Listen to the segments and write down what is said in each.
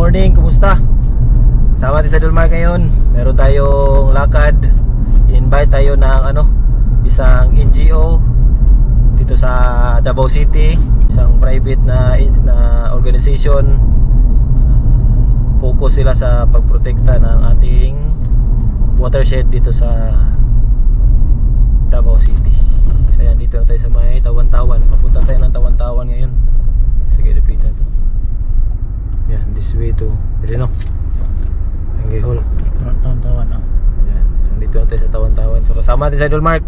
morning, kumusta? Sama natin sa Idol Mark ngayon. Meron tayong lakad. I-invite tayo ng isang NGO dito sa Davao City, isang private na organization. Focus sila sa pagprotekta ng ating watershed dito sa Davao City. So yan, dito na tayo sa may Tawan-Tawan. Papunta tayo ng Tawan-Tawan ngayon. Sige, repeat na ito. Yan, this way to no? Hanggang hall. Tawan-Tawan, no? Yan, so dito na tayo sa Tawan-Tawan. So kasama natin sa Idol Mark.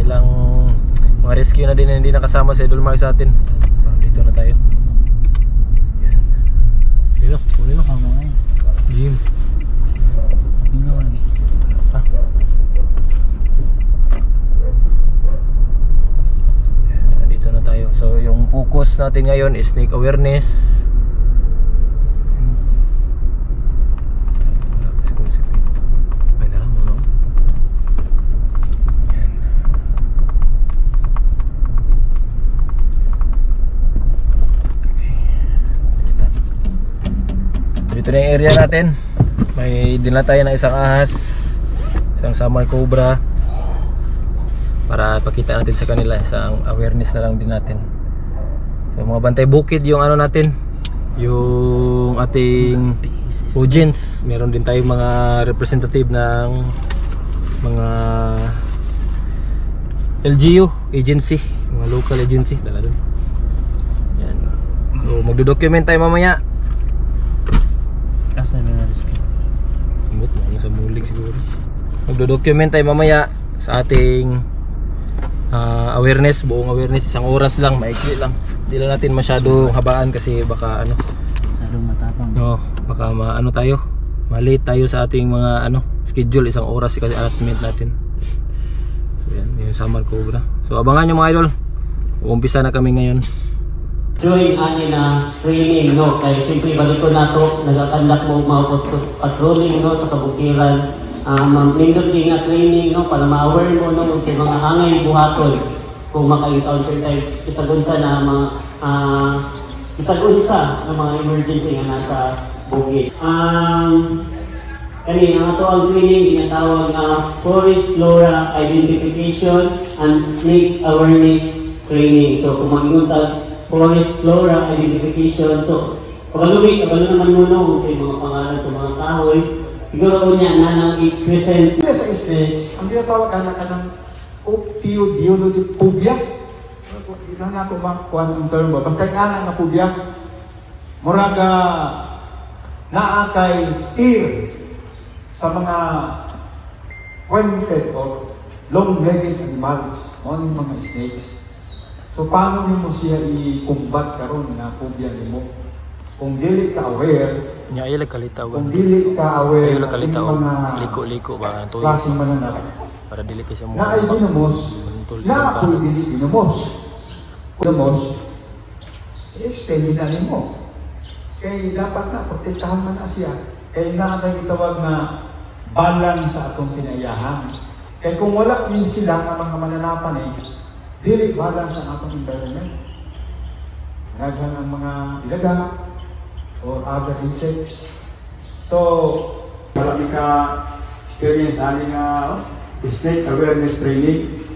Ilang mga rescue na din na hindi nakasama sa Idol Mark sa atin. So dito na tayo. Yan. Dito, kunin na. Jim. Tingnan lagi. Ha? Yan, so dito na tayo. So yung focus natin ngayon is snake awareness. Ito na yung area natin. May dinala tayo ng isang ahas, isang summer cobra, para ipakita natin sa kanila. Isang awareness na lang din natin. So mga bantay bukid yung natin, yung ating audience. Meron din tayong mga representative ng mga LGU agency, mga local agency, dala dun. Yan. So magdo-document tayo mamaya. Asa na rescue? Simot na sa mulig siguro. Magdo-document tayo mamaya sa ating awareness, buong awareness. Isang oras lang, maikli lang. Hindi lang natin masyadong habaan kasi baka masyadong matapang. No, baka tayo. Malate tayo sa ating mga schedule. Isang oras kasi allotment natin. So yan, yung summer cobra. So abangan nyo mga idol. Uumpisa na kami ngayon. Join ani na training, no? Kaya siyempre balito na to, nagakandak mo mga patrolling, no? Sa kabukiran, nindot din nga training, no? Para ma-aware mo, no? Sa mga hangay buhaton kung maka-encounter tayo isagunsa na mga isagunsa ng mga emergency nga nasa bukid. Kani ang ato ang training ginatawag na Forest Flora Identification and Snake Awareness Training. So kung mag-ingon Forest Flora Identification. So, kabalo naman mo sa mga pangalan sa mga kahoy. Siguro niya na nang i-present. Sa stage, ang tinatawag ka ng opioidiology phobia. Hindi na ako makuha ng term mo. Basta ka na phobia. Muraga naakay fear sa mga pointed o long-legged animals. Mga snakes. So paano mo siya i-combat karon na phobia nimo? Kung dili ka aware, nya ay kalitaw. Kung dili ka aware, ay kalitaw. Liko-liko ba tuyo. Klase mananap. Para dili ka siya mo. Na ay dinamos. Na ako dili dinamos. Dinamos. Extend na nimo. Kaya dapat na protektahan man na siya. Kaya na itawag na balance sa atong pinayahan. Kaya kung wala din sila ang mga mananapan dili balance ang atong environment. Naghan ang mga ilaga or other insects. So, marami ka experience ani nga snake awareness training.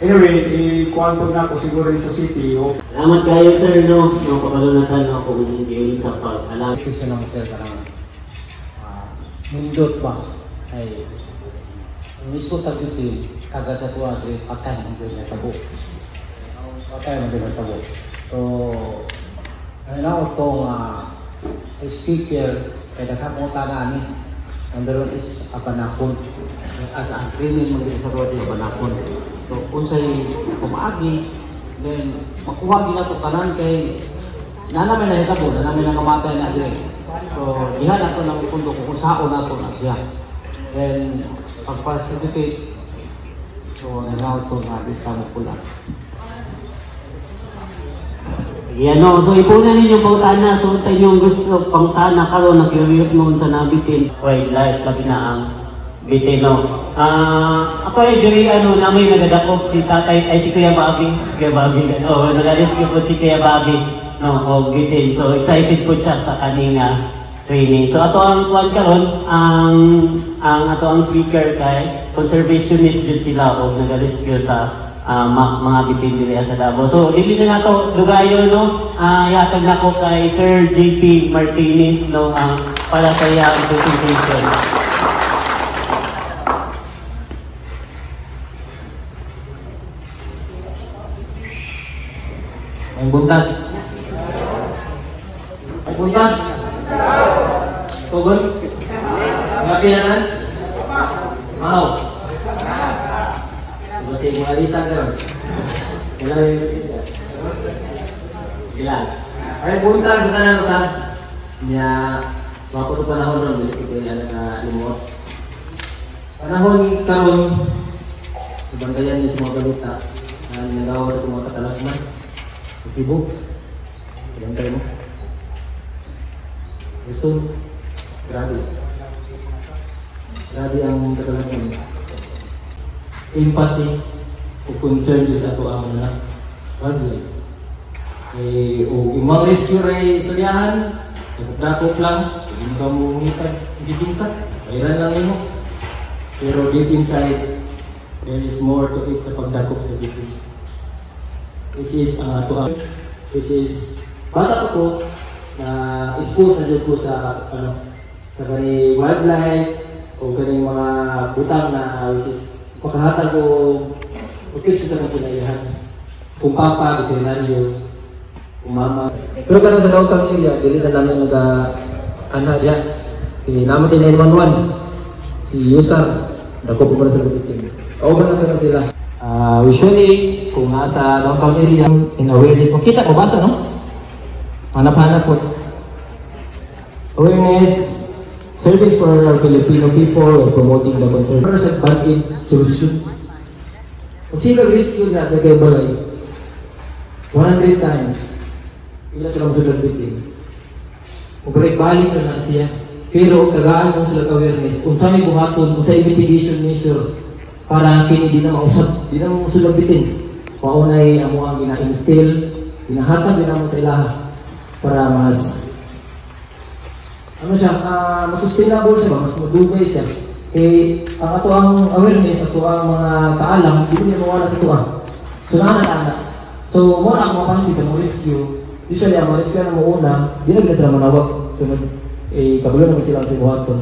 Anyway, ikuan po na ako siguro sa city. Salamat kayo sir, no? Yung kabalunatan no, kung hindi sa pag-alam. Gusto naman sir karang mundot ba ay gusto tagutin kagatuwa at patay ang na tabo. Patay ang na tabo. So, ano itong speaker kaya nakapunta na ni number one is Abanakon. As ang training mo dito sa road is Abanakon. So, unsay kumaagi, then makuha gina to kanan kay nanamin na hitabo, nanamin na kamatay na dire. So, diha na to ng pundo kung saan na to na siya. Then, pag-participate, so nanaw to na dito mo pula. Yan no, so ipunan ninyo pangtana, so sa inyong gusto pangtana karon na curious mo sa nabitin wildlife labi na ang bitin no. Ako ay diri namin nagadakop si tatay ay si Kuya Bobby, nagarescue po si Kuya Bobby. no og Britain. So excited po siya sa kaning training. So ato ang kuan karon ang ato ang speaker kay conservationist jud sila og nag-rescue sa mga bitin diri sa Davao. So dili na nato lugayon no. Yatag nako kay Sir JP Martinez no para sa iyang presentation. Ang buntag. Ang buntag. Tugon. Ngapinanan. Mau. Masih mulai lisan kan? Mulai. Gila. Ay buntag sa tanan usan. Nya waktu tu panahon ron dili ko ana ka limot. Panahon karon bantayan ni semua balita. Nagawa sa mga katalagman. Sibuk, bantay mo. Gusto, grabe. Grabe ang katalagan. Empathy o concern sa ito ang mga grabe. O imang rescue ray istoryahan, nagdakop lang, hindi ka mo umitan, hindi pinsa, kailan lang yun mo. Pero deep inside, there is more to it sa pagdakop sa dito. Which is which is bata ko na expose na dyan ko sa sa kani wildlife o kani mga butang na which is makahatag ko protection sa mga kinaihan kung papa, veterinaryo, kung mama. Pero kaya sa downtown area, dili na namin nag-ana diya. Naman din 911 si Yusar, dako po para sa victim. O ba na sila? Usually, kung nasa downtown area, in awareness, makita ko basa, no? Hanap-hanap po. Awareness, service for our Filipino people, and promoting the conservation band-aid solution. Kung sino rescue na sa kay Balay, 100 times, ila sila masunod bitin. Kung balik na siya, pero tagaan mo sila awareness, kung saan may buhaton, kung sa mitigation measure, para kini di na mausap, di na mausulabitin. Paunay amo ang gina-instill, ginahatag din mo sa ilaha para mas mas sustainable siya, mas madugay siya. Ang ato ang awareness, ato ang mga kaalam, di ko niya mawala sa tuwa. So naanak-anak. So muna ako mapansin sa mga rescue, usually ang mga rescue na muna, di na sila manawag. So kabulo naman sila sa buhaton.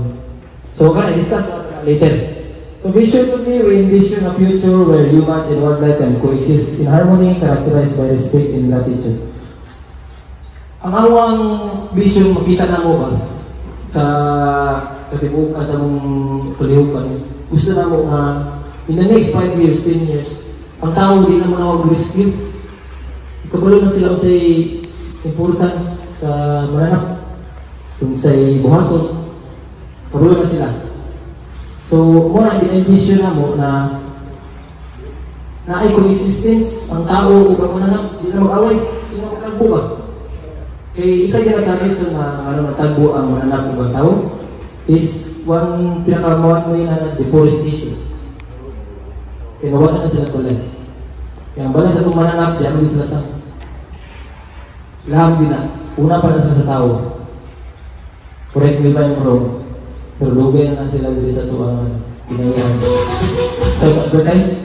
So discuss later. So vision to me, we envision a future where humans and wildlife can coexist in harmony, characterized by respect and gratitude. Ang awang vision, makita na mo ba sa katibukan sa mong kalihukan, gusto na mo nga in the next 5 years, 10 years, ang tao di na mo na mag-rescue. Kabalo na sila sa importance sa mananap, kung sa buhaton, kabalo na sila. So, muna in-envision na mo na ay coexistence, ang tao o kamunanap, hindi na mag-away, hindi na magtagbo ba? Isa din sa reason na matagbo ang mananap ng tao is one pinakamawan mo yun na deforestation. Nawala na sila tuloy. Kaya bala sa itong mananap, di mo sila sa laham din na. Una pa na sila sa tao. Correct me if I'm wrong. Pero lugay na sila dito sa tuwang pinayahan. So, advertise?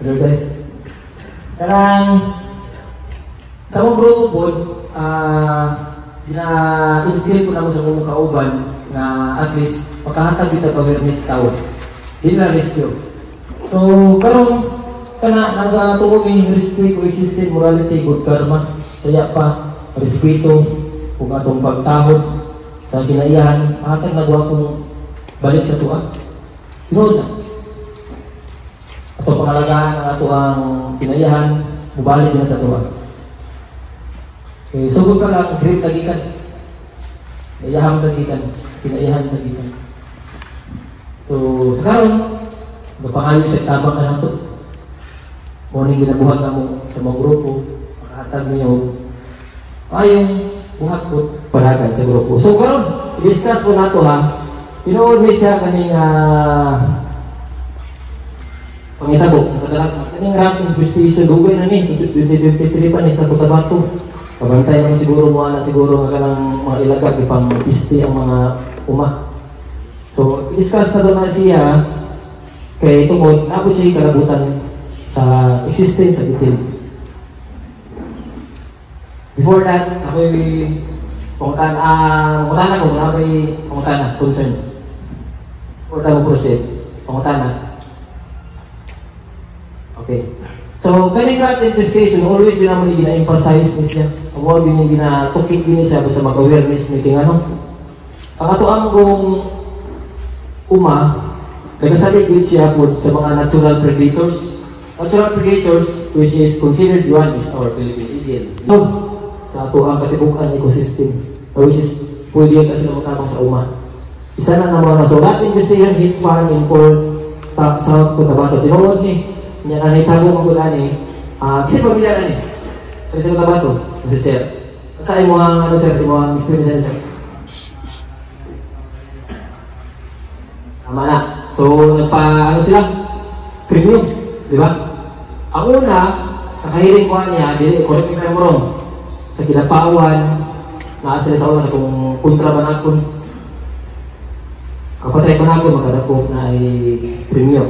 Advertise? Karang sa mga grupo po, na-instill ko naman sa mga kauban na at least makahatag dito awareness tao. Hindi na rescue. So, karon nagatuo may rescue, coexistence, morality, good karma. Kaya pa, respeto, kung atong pagtahod, sa kinaiyahan, hatag nagawa kong balik sa tuwa. Tinood na. Ato pangalagaan ang ato ang kinaiyahan, mubalik na sa tuwa. Sugod ka lang, grip lagikan. Kinaiyahan lagikan. Kinaiyahan lagikan. So, sa karon, napangalit siya tabang ka lang ito. Kung ginabuhat na mo sa mga grupo, makahatag niyo, ayong buhat po palagan sa grupo. So karon, i-discuss po nato ha. Tinuod mi siya kaning pangitabo, kaning rat investigation dugay na ni 2023 pa ni sa Cotabato. Pabantay naman siguro mo na siguro nga kanang mga ilagag ipang pisti ang mga uma. So discuss na doon na siya kay tungod na po siya kalabutan sa existence sa bitin. Before that, ako'y pangutana ko, ako'y pangutana, concern. Before tayo proceed, pangutana. Okay. So, kaning rat investigation, always yun naman yung gina-emphasize niya. Huwag yun yung ginatukik din siya sa mag-awareness ni ano. Ang atuan kong nagsasabi din siya po sa mga natural predators. Natural predators, which is considered one is our Philippine eagle. No, sa ato ang katibukan ecosystem, which is pwede yan kasi naman sa isa na naman. So, rat investigation hits farming for South Cotabato. Tinawag ni, niya na naitago ang gula ni, kasi pamilya na ni, kasi sa Cotabato, kasi sir. Sa imo ang, sir, imo ang experience na sir. Tama na. So, sila? Premium, di ba? Ang una, nakahiring ko niya, correct me if I'm wrong, sa Kinapawan, naasila sa una kung kontra man ako, kapatay man ako, magkadakop na ay premium.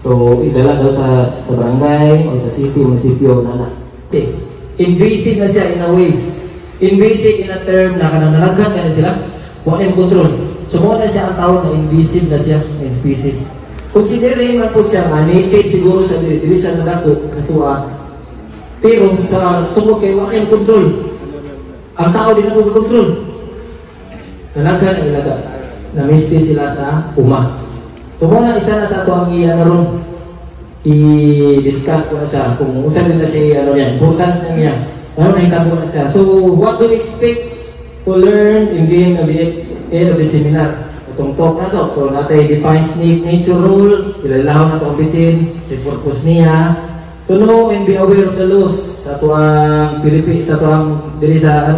So, idala daw sa barangay, o sa city, munisipyo, nana. Invasive na siya in a way. Invasive in a term na kanang nalaghan ka na sila, wala yung control. So, muna siya ang tawag na invasive na siya in species. Considering man po siya nga, native siguro sa division na dako, katuwa. Pero sa tungkol kay wala yung control. Ang tao din ang control. Nalaghan ang ilaga. Namisti sila sa So, muna isa na sa ito ang i-discuss ko na siya kung usan din na siya importance na niya. Ano na hitabo na siya. So, what do you expect to learn in the end of the seminar? Itong talk na to. So, natin define snake nature rule, ilalaw na ito ang bitin, yung purpose niya, to know and be aware of the laws sa ito ang Philippines, sa ito ang dili sa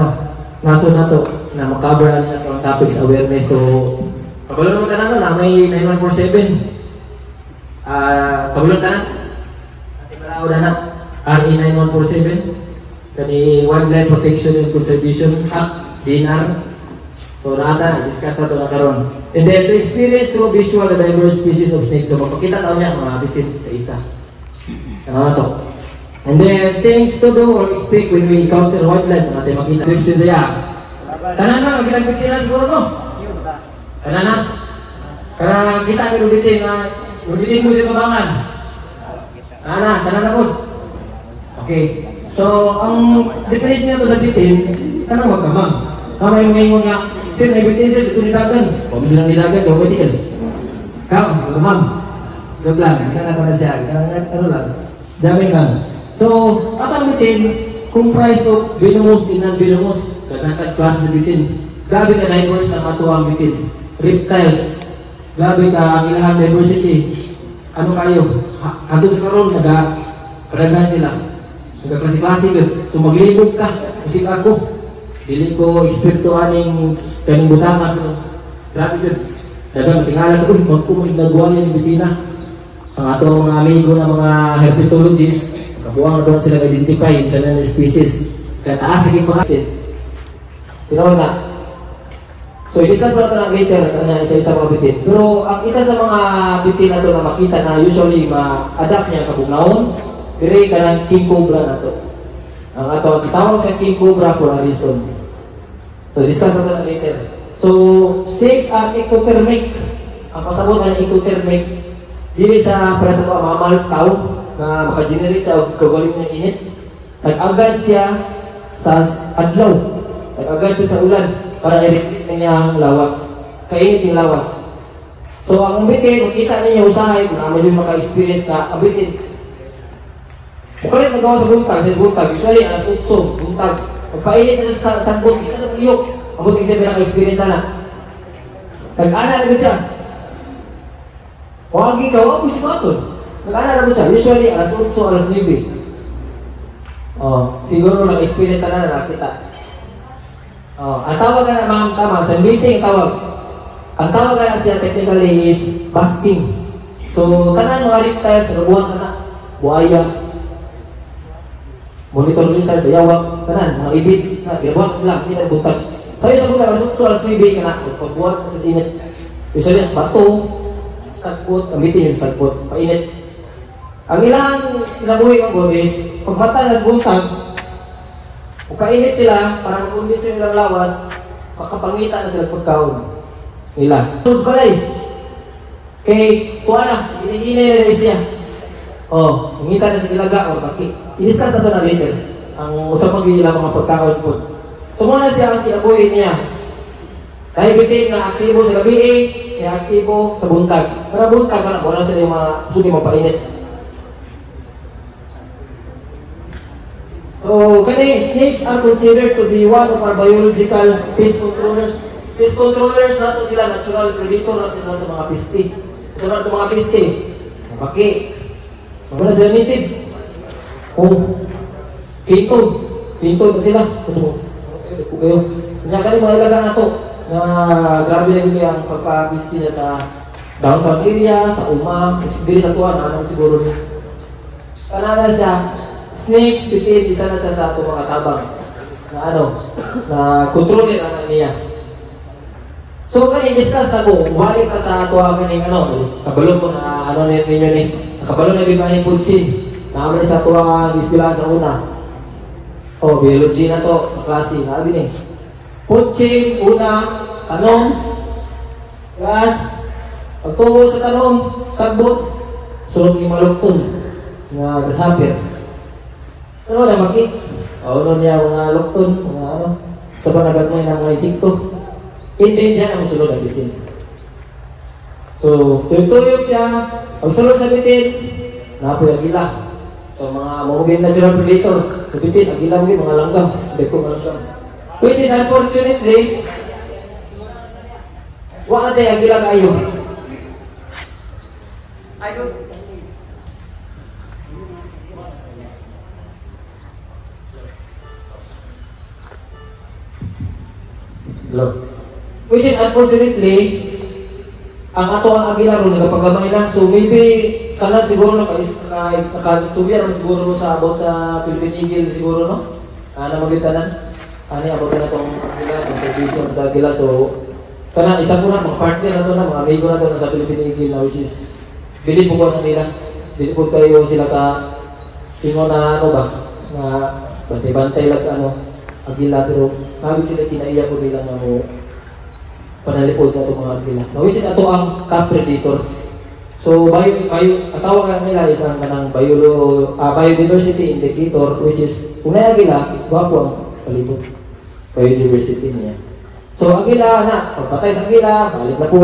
naso na to, na makabar na ito ang topics awareness. So, kabalo naman tanan na may 9147. Kabalo tanan. Ati malao na RE 9147. Kani Wildlife Protection and Conservation Act, DNR. So, discuss na ito na karon. And then, to experience through visual the diverse species of snakes. So, mapakita taon niya mga bitin sa isa. Ano na ito? And then, things to do or expect when we encounter wildlife. Natin makita. Description niya. Tanan na, ginagbitin na siguro mo. Tanan na. Kaya kita ang bitin na bitin mo sa kabangan. Tanan na po. Okay. So, ang definition nito sa bitin, tanang magkamang. Kamay mo ngayon nga, sir, naibitin sir, ito nilagan. Kung sila nilagan, daw pwede yan. Kaya, siguro ma'am. Gag lang, ika na pala siya. Ano lang, jamming lang. So, at ang bitin, comprised of venomous and non-venomous. Ganatag klase sa bitin. Grabe ka diverse na matuwa ang bitin. Reptiles. Grabe ka ang ilahang diversity. Ano kayo? Ato sa karoon, nagkaragan sila. Nagkaklase-klase ka. So, maglibog ka. Kasi ako. Dili ko eksperto aning kaning butangan pero grabe yun. Dagang tingala ko, magkumulog na guwalya ng bitina. Ang ato mga amigo na mga herpetologists, kabuang na doon sila identify sa ng species. Kaya taas naging pangatin. Tinaw na. So, i-discuss pa natin ang later na isa-isa mga bitin. Pero ang isa sa mga bitin na ito na makita na usually ma-adapt niya kabugnaon, pero ka ng king cobra na ito. Ang ato, kitawag sa king cobra for a reason. So, discuss natin later. So, snakes are ectothermic. Ang kasabot na ectothermic, dili sa para sa mga mammals tao na makagenerate sa kagaling ng init. Nag-agad siya sa adlaw. Nag-agad siya sa ulan para i-retreat na niyang lawas. Kainit siyang lawas. So, ang bitin, makita ninyo usahay, kung naman yung maka-experience ka, ang bitin. Mukalit nagawa sa buntag, usually alas 8, buntag. Pagpainit na sa sandbot, kita sa puliyok. Ang buting sabi naka-experience sana. Nag-ana na siya. Wagi ka, wag mo siya baton. Nag-ana na siya, usually alas 8, alas 9. Siguro naka-experience sana na nakita. Ang tawag ka na, ma'am, tama, sa meeting tawag. Ang tawag ka na siya technically is basking. So, kanan mga reptiles, nabuhat ka na. buaya, monitor lizard, bayawak, kanan, mga ibig, na, ginabuhat lang, hindi na buntag. Sa'yo sa buntag, so alas 9 ka na, pagbuhat sa init. Usually, sa bato, sagpot, gamitin yung sagpot, painit. Ang ilang kinabuhi mo is, pag mata na sa buntag, painit sila, para mag-umbis yung ilang lawas, makapangita na sila pagkaon nila. Tapos balay, kay kuha na, hinihinay na siya. Oh, mangita na sa ilaga o paki. I-discuss na ito na later. Ang usapang nila mga pagkaon po. So muna siya ang kinabuhi niya. Dahil bitin na aktibo sa gabi, kaya aktibo sa buntag. Para buntag, wala sila yung mga sugi mapainit. So, snakes are considered to be one of our biological pest controllers. Pest controllers nato sila, natural predator nato sila sa mga peste. Sa mga peste, paki. Wala sila native. Oh, Kintod na sila. Kanya ka rin mga ilaga na to na grabe na yun ang pagpapiste niya sa downtown area, sa Uma, diri sa tuwan, anong siguro niya. Kanana siya, snakes, bitin, isa na siya sa ito mga tabang na kontrolin ang niya. So, discuss na ko, balik na sa tuwa kaning kabalo ko na ninyo ni. Nakabalo na gima ni Putsin. Naman sa tuwa ispilahan sa una. Oh, biology na to, klase, nabi ni. Putsin, una, tanong, class, pagtungo sa tanong, sagbot, sunod ni Malukton, nga gasapir. Ano na makit? Ano niya mga lukton, mga sa panagagmay ng mga insikto. Hindi ang sunod na bitin. So, tuyog-tuyog siya, pag sunod sa bitin, napoy agila. So, mga mamugin natural predator, sa bitin, agila mo mga langgam, deko mga langgam. Which is unfortunately, wala tayo agila kayo. Which is unfortunately, ang ato ang agila ron nagapagamay na. So maybe kanan siguro nakasubya naman siguro sa about sa Philippine Eagle siguro no? Na magitanan. Ano abot na itong agila, contribution sa agila. So kanan isa ko na, mga partner na to na, mga amigo na to na sa Philippine Eagle na which is bilid po na nila. Bilid po kayo sila ka tingo na ba? Na bantay-bantay lang agila pero naging sila kinaiya ko nila na mo panalipod sa itong mga agila. Now, which is ito ang top predator. So, atawag ka nila isang kanang biodiversity indicator which is kung na agila, gwapo ang palibot. Biodiversity niya. So, agila na, pagpatay sa agila, balik na po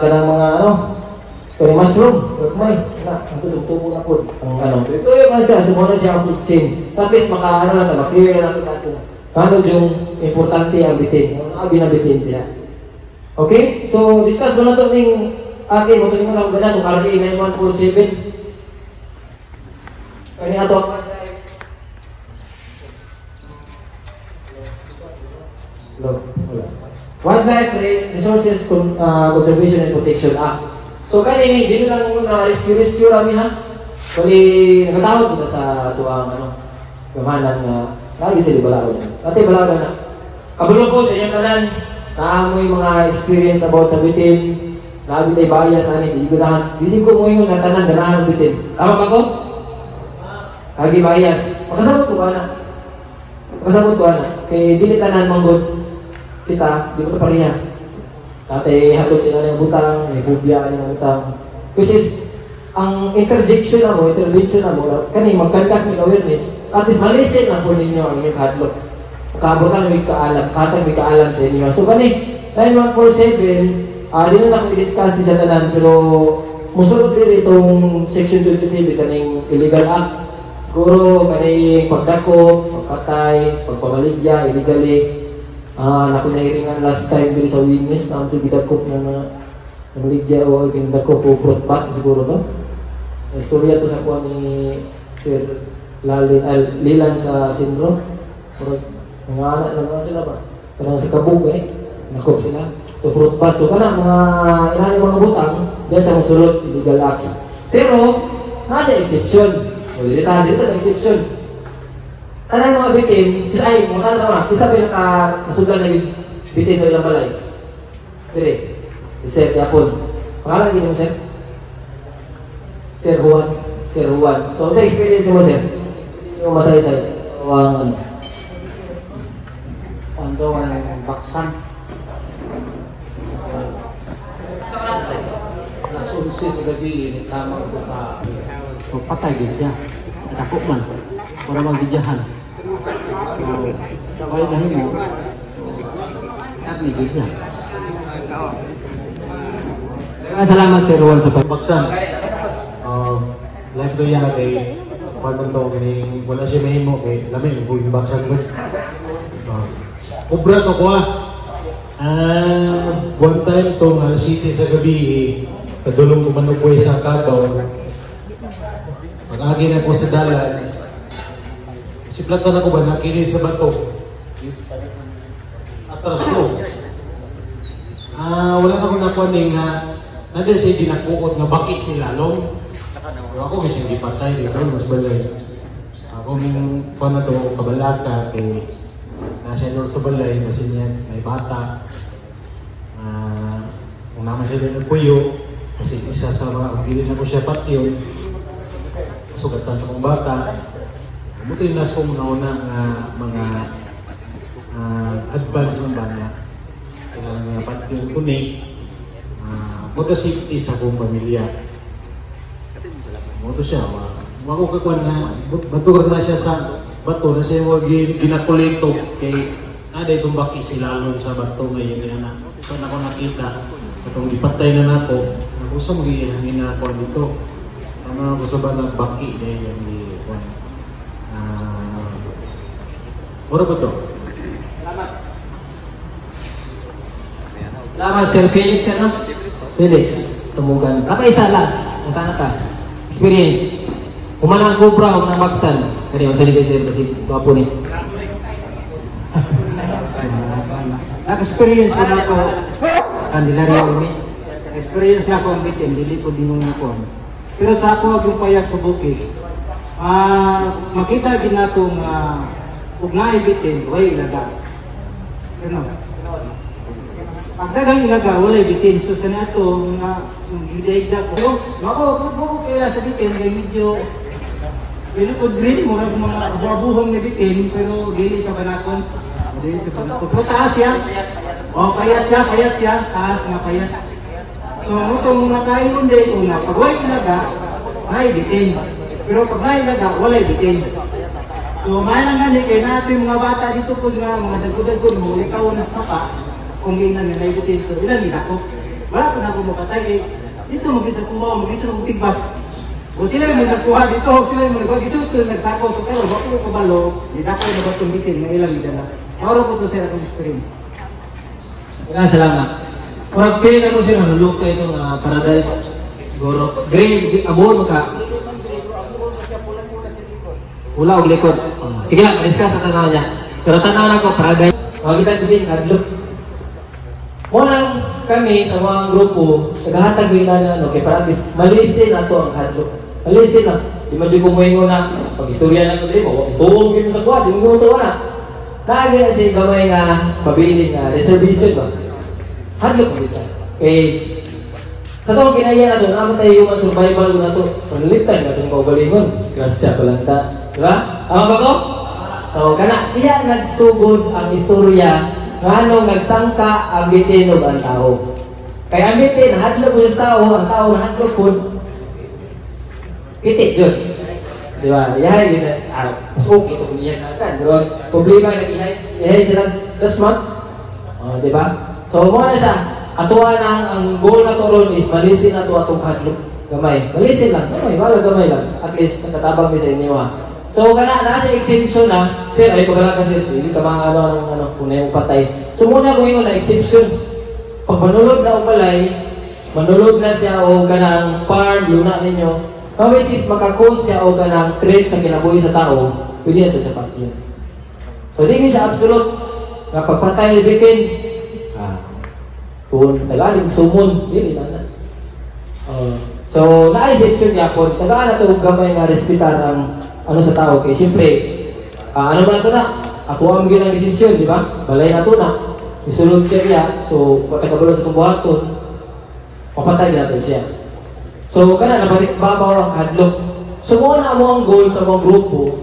kanang mga kaya mushroom, gagmay, ang tutugtubo na po. Ito yung siya, sumuna siya ang food chain. At least maklear na natin. Paano yung importante ang bitin? Ang ginabitin niya. Okay? So, discuss mo na ito ng akin. Ito yung mga gana, itong RA 9147. Kani ato. Wildlife Resources Conservation and Protection Act. So, kani, dito lang muna rescue rami ha. Kani, nakatawag kita sa tuwang gamanan nga lagi sila balaod. Dati balaod na. Kabalo ko sa inyong kanan, naamoy mga experience about sa bitin, lagi tayo bias ani, hindi ko mo yung natanan ganahan ng bitin. Tama ba ko? Lagi bias. Makasabot ko na. Kaya dili tanan manggod kita, di ko ito pariya. Dati halos sila ng butang, may bubya ng butang. Which is, ang intervention na mo, kani magkandak ng awareness, at least malisin na po ninyo ang inyong hadlok. Kabutan may kaalam, katang may kaalam sa inyo. So kani, 9147, di na lang i-discuss di sa tanan, pero musulog din itong Section 27, kaning illegal act. Siguro, kaning pagdako, pagpatay, pagpamaligya, illegally. Nakunahiringan last time din sa witness, na ang tigidakop na maligya o tigidakop o protpat, siguro to. Istorya to sa kuha ni Sir Lilan sa Sindro. Mga anak lang sila ba? Parang sa kabug nakop sila. So fruit bat. So kana mga ilan mga butang, diyan sa musulot illegal acts. Pero nasa exception. O, dito sa exception. Tanan mga bitin, ay, mga sa mga, isa pinaka-nasugan na bitin sa ilang balay. Dire, Sir Yapon. Pangalan din mo, Sir? Sir Juan. Sir Juan. So, sa experience mo, Sir? Yung masay-say. Ano? Ando ang baksan. Nasunsi sa gabi, tamang ko ka. So, patay din siya. At ako man. Para magdidiyahan. So, kaya dahil mo, at nigid niya. Salamat, Sir Juan, sa Baksan. Life do yan kay paano to kini wala siya mahimo kay lamin ko yung baksan ko. Obra to ko one time to nga city sa gabi kadulong ko manukoy sa Kabaw. Pag-agi na ko sa dalan. Si platan ako ba nakili sa bato. Atras ko. Wala na akong nakuha nga nandun siya dinakuot nga baki si lalong. Ako kasi hindi patay dito, mas balay. Ako nung paano ito kabalaka kay nasa lor sa balay, kasi niya may bata. Kung naman siya din nagpuyo, kasi isa sa mga gilid na ko siya patyon, sugatan sa kong bata. Buti yung nasa kong una mga advance ng bana. Kailangan nga patyon kunik, mag-safety sa kong pamilya. Moto siya, makukakuan na batur na siya sa bato na siya ginakulito kay ada itong baki si lalong sa bato ngayon yan na saan ako nakita itong ipatay na nato ako sa mga hangin na ako dito ano ako sa ba baki na yan mura ba to? Salamat, Sir Felix, ano? Felix, tumugan. Apa isa last? Ang tanata. Experience. Umanang Cobra, umanang Baksan. Kaya masali kayo, Sir, kasi bapo ni. Nag-experience ko na ako. Kandilaryo umi. Experience na ako ang bitin, dili ko din nga ako. Pero sa ako yung payak sa bukid, makita din natong kung naibitin, way ilaga. Ano? Pagdagang ilaga, wala ibitin. So, kanya ito, hidayagda ko. Mako kaya sa bitin, kaya medyo ilikod green, murag mga abuhong na bitin, pero dili sa banakon. Dili sa banakon. Pero taas yan. O, payat siya. Taas nga payat. So, itong nakain din, una, pag wala ilaga, naibitin. Pero pag nailaga, wala ibitin. So, mayalang nga kaya natin mga bata dito po nga, mga dagod-dagod, mga ikaw na saka, kung gainan nga naibitin ito, ilan ako. Wala pa na ako mapatay. Dito mag-isa kumawa, mag-isa mag-tigbas. O sila yung nagkuha dito, sila yung nagkuha. Gisot ko yung nagsako. So, pero bako ko kabalo, hindi ako yung nabatong bitin, na ilang idala. Maro po ito sila akong experience. Salamat. Orang pilih ako sila, naluluto itong Paradise. Goro. Green, abon mo ka. Wala og likod. Sige lang, discuss sa tanaw niya. Pero tanaw na ko, Paradise. Huwag kita bitin, hadlok. Unang kami sa mga grupo, naghahatag nila na ano, kay Paradise, malisin na ito ang hadlok. Malisin na. Di man dyan kumuhingo na, pag-istorya na ito, di mo, tuong mo sa kuha, di mo tuwa na. Kaagi na si gamay nga, pabiling reservation ba? Hadlok mo dito. Okay. Sa itong kinaya na ito, namatay human survival ko na ito. Panliptan na itong kaugalingon. Disgrasya ko lang ta. Diba? Tama ba ko? So, kana, iya nagsugod ang istorya nganong nagsangka ang bitin o ang tao. Kaya ang bitin, hadlok mo sa tao, ang tao na hadlok po, pitik yun. Diba? Iyahay yun na, mas okay ito kung iyahay natin. Diba? Problema na iyahay silang dasmat. Diba? So, mga na siya, atuwa na ang goal na to ron is malisin na ito atong hadlok. Gamay. Malisin lang. Gamay. Wala gamay lang. At least, nakatabang din sa inyo ha. So, nasa exemption na, sir, ay pagkala kasi, hindi ka mga kung na yung patay. So, muna ko yun na exemption. Pag manulog na o balay, manulog na siya o kanang farm, luna ninyo, mawisis makakos siya o kanang trade sa kinabuhi sa tao, pwede na ito sa patay. So, hindi siya absolute. Kapag patay, libitin, kung Tagalog, sumon, hindi na. So, naisip niya po, tagaan na ito gamay nga respetar ang ano sa tao. Kaya siyempre, ano ba na ito na? Ako ang ginang desisyon, di ba? Balay na ito na. Isulod siya niya, so patakabalo sa tubuhaton, papatay natin siya. So, kana babaw ang kadlok. So, mo na mo ang goal sa mga grupo,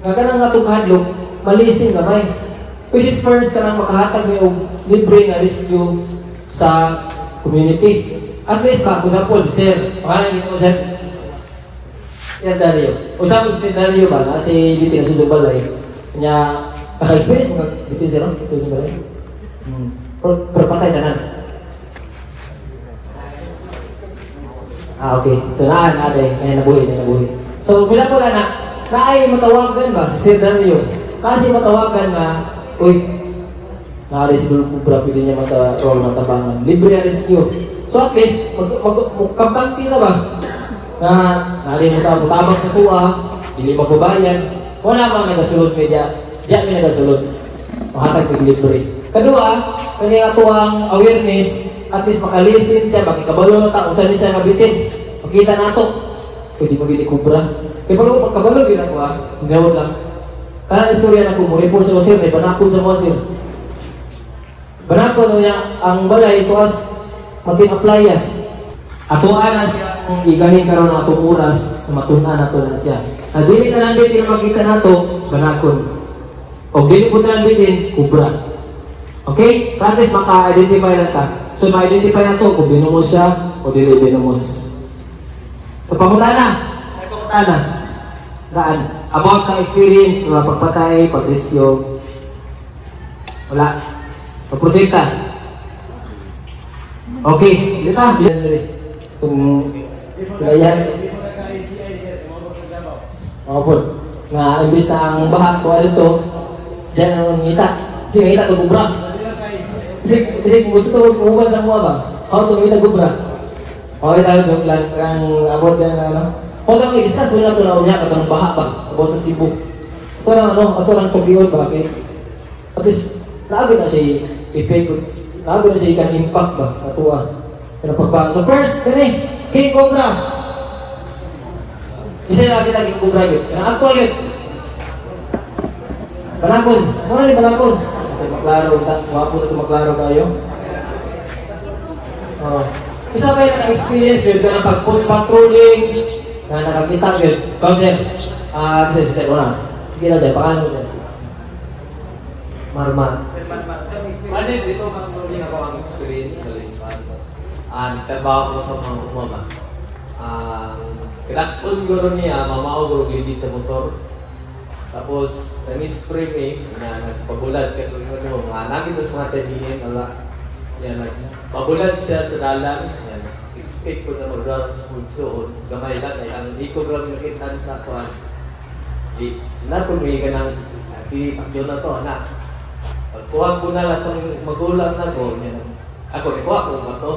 nga kanang nga itong kadlok, malising gamay. Which is first, kanang makahatag may libre nga rescue sa community. At least, ba, kung po si Sir, pangalan nito Sir? Yan, Dario. Usap ko si Dario ba, na si Bitin na sa Dubalay. Kanya, naka-experience mo Bitin Sir, no? Bitin sa Dubalay. Perpatay na nan. Okay. So, natin. Kaya nabuhi. So, bila po na ay matawagan ba si Sir Dario? Kasi matawagan na, uy, naka-rescue ko pra, pwede niya matabangan. Libre rescue. So, at least, magkampanti na ba? Na, nalimutabang sa kuha, hindi mababayan. Wala mga nagasulod media. Diyan may nagasulod. Mahatag libre. Kadua, kanya ato ang awareness, at least makalisin siya, makikabalo na tao, saan siya nabitin. Makita na ito, pwede magiging kubra. Kaya pag pagkabalo yun ako hinawad lang. Karang istorya na ko, report sa wasir, may banakon sa wasir. Banakon niya, ang balay ito as matin-applyan. Ato na siya kung igahin karon ng atong oras, na matunan na ito na siya. Na dili ka lang bitin na makita na ito, banakon. O dili po na lang bitin, kubra. Okay? Practice, maka-identify lang ka. So, ma-identify na to kung binumos siya o dili binumos. So, pangutana. Daan. About sa experience, mga pagpatay, pag-rescue. Wala. Pag-prosita. Okay. Dito. Kung kailan. Po. Nga, imbis na ang baha ko, ano to, diyan ang ngita. Kasi ngita ito kubra. Kasi kung gusto ito, kumukan sa mga ba? How to ngita kubra. Okay tayo, joke lang. Ang abot yan, ano. Kung kang i-discuss, wala ito na unya, katong baha ba? About sa Cebu. Ito lang, ano, ito lang Tokyo, bakit? At least, naagod na siya i-pay ko. Naagod na siya ikan impact ba sa tuwa. So first, kani, King Cobra. Isa na kita King Cobra yun. Kanang actual yun. Banakon. Ano na ni Banakon? Okay, maklaro. Wapo na ito maklaro tayo. Isa ba yung naka-experience yun? Kanang pag-patrolling, na nakakita yun. Kasi, sir, una. Sige na sir, paano mo sir? Marma. Ano dito, mag-patrolling ako ang experience ko rin. Nagtrabaho ko sa mga umama. Kinakpon siguro niya, mamao ko gilid sa motor. Tapos, nag-spray me, na nagpabulad ka ito. Naging sa mga tebingin, nagpabulad siya sa dalan. Expect ko na mag-round sa magsuon. Gamay lang, ang hindi ko lang nakita sa akuan. Napumili ka ng si Pakyo na to, anak. Pagkuhan ko na lang itong magulang na ko, ako, ikuha ko ba ito?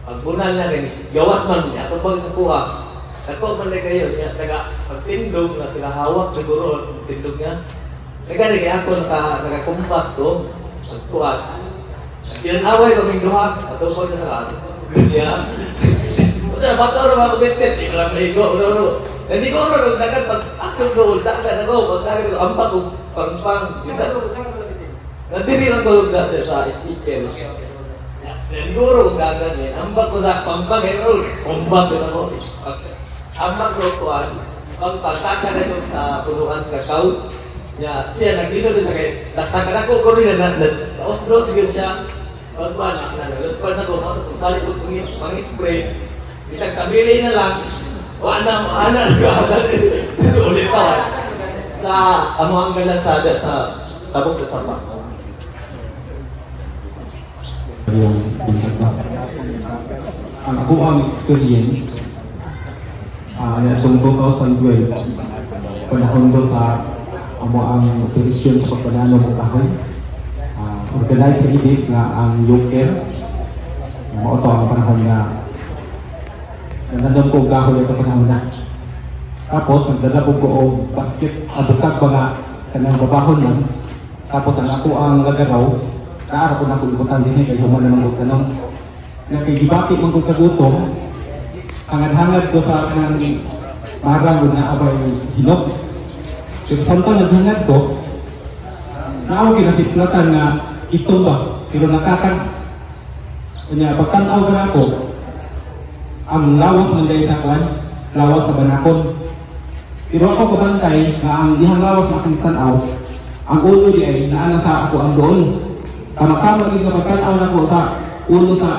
Pagbunan na rin, gawas man niya, ito pag sa kuha. Ako man na kayo, pagtindog na pinahawak, siguro, tindog niya. Nagkari ako nakakumpak to, pagkuhan. Pinanaway kaming duha, ito pag na sa kaso. Siya. Ito, baka rin ako bitit, hindi ko lang nahigo, hindi ko rin, pag-action goal, dagan ako, pag-action ko, ampak ko, pang-pang. Nandiri lang ko sa speaker. Siguro kung gagawin, ambak ko sa pambag, umbak ko na mo. Ambak ko ko, pagpagtaka na ito sa punuan sa kakao, siya nag-iso din sa kayo, naksakan ako ko rin na naos-dos yun siya, pagkuhan na, naluspan na ko, sali ko pang-spray, isang kabili na lang, wala na, dito ulit pa, sa amuhang galasada sa tabok sa sapak. Yung ang ako ang experience itong 2012 panahon ko sa amo ang operasyon sa pagpanano ng kahoy organized release nga ang Joker mao to ang panahon na nandun ko kahoy ito panahon na tapos nagdala ko og basket abutag ba nga kanang babahon lang tapos ang ako ang lagaraw kaara ko na kung ibutan din kay human naman ko tanong na kay gibati man kung kagutom hangad-hangad ko sa kanang marang na abay hinog. Kaya samtang naghangad ko, naaw kinasiplatan nga ito ba, pero nakakag. Kanya pagtanaw ba ako, ang lawas ng dahil sa kwan, lawas sa banakon. Pero ako kabantay na ang dihang lawas na aking tanaw, ang ulo di ay naanan sa ako ang doon. Kamakama din na pagtanaw na ko sa ulo sa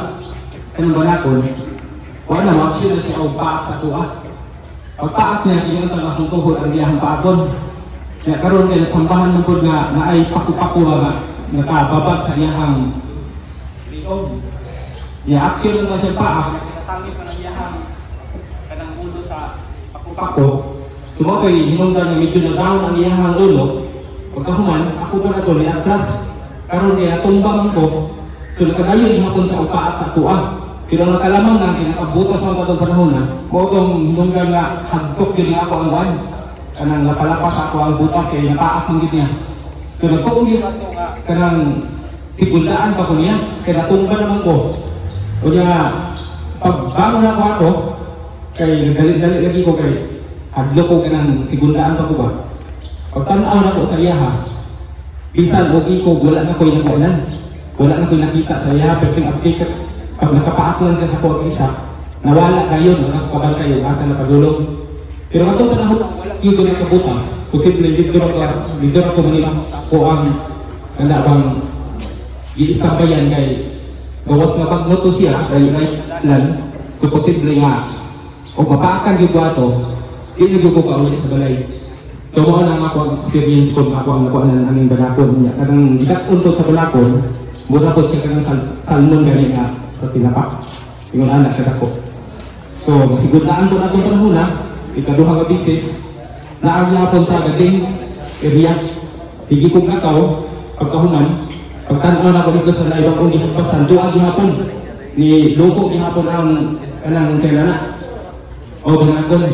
kanang banakon, wala na, maksyon na siya o paak sa tuwa. Pagpaak niya, hindi naman talagang tuhod ang diyahang paakon. Kaya karoon kayo, sambahan ng pod nga na ay paku-paku nga nakababag sa iyahang liog. Ya, aksyon na siya paak, natangi pa ng iyahang kanang ulo sa paku-paku. Sumapay, hinunggan na medyo na-down ang iyahang ulo. Pagkahuman, ako po na ito, ni-atlas. Karoon kaya, tumbang ko. So, nakagayon hapon sa upaak sa tuwa. Pero nakalamang lang, kinakabutas ang katong panahon na, mo itong hinunggan nga hagtok yun nga ako ang buwan. Kanang napalapas ako ang butas kaya napaas ng niya. Kaya nagtuong yun ako nga, kanang sigundaan pa ko niya, kaya natumba naman ko. O niya, pagbangon ako ako, kaya nagalit-galit lagi ko kay hadlo ko kanang sigundaan pa ko ba. Pagtanaw na ko sa iyaha, bisan o ko, wala na ko yung nakuanan. Wala na ko nakita sa iyaha, pwedeng update. Pag nakapaak lang siya sa kuwag isa, nawala kayo, nakakabal kayo, asa na pagulong. Pero atong panahon, wala yung doon nakabutas. Posible, dito ako manila ko ang bang i-istambayan kay gawas na pagnoto siya, kay lang. So posible nga, o mapaakan yung buhato, hindi ko kaulit sa balay. So mo na nga ako ang experience ko, ako ang nakuha ng aming balakon niya. Kanang ikat unto sa balakon, muna po siya kanang salmon gani nga sa tinapak. Yung anak siya ako. So, masigundaan po na itong panahon na, ikaduhang nga bisis, naagyapon sa agating area. Sige kong nakaw, pagkahuman, pagtanaw na ko dito sa laibang kong gihapasan, doon gihapon, ni loko gihapon ang kanang selana. O, banakon.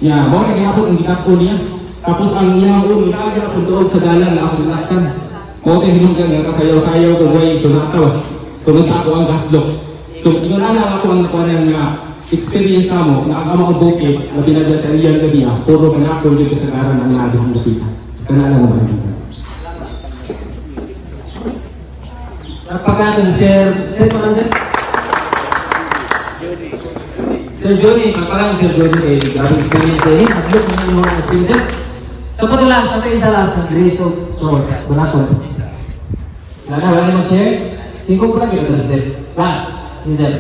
Ya, bawa na gihapon ang ginapon niya. Tapos ang iyang ulo, gihapon doon sa dalan na ako dinaktan. Bawa tayo hinunggan nga kasayaw-sayaw kung may sunataw. Sunod sa ako ang gatlok. So, inunana ako ang nakuha ng experience mo na ang amang bukit na pinadala sa Real Gabia, puro manakol dito sa karan ang naadong gapitan. Kanala mo ba yun? Napakatan, Sir Palang, Sir? Sir Johnny, napakatan, Sir Johnny, kay grabe experience din. Naglok mo yung mga experience, Sir. So, patulas, natin isa last ng Grace of Lord, Bunakol. Wala na mag-share? Tingko ko lang yun, Sir. Last, Sir.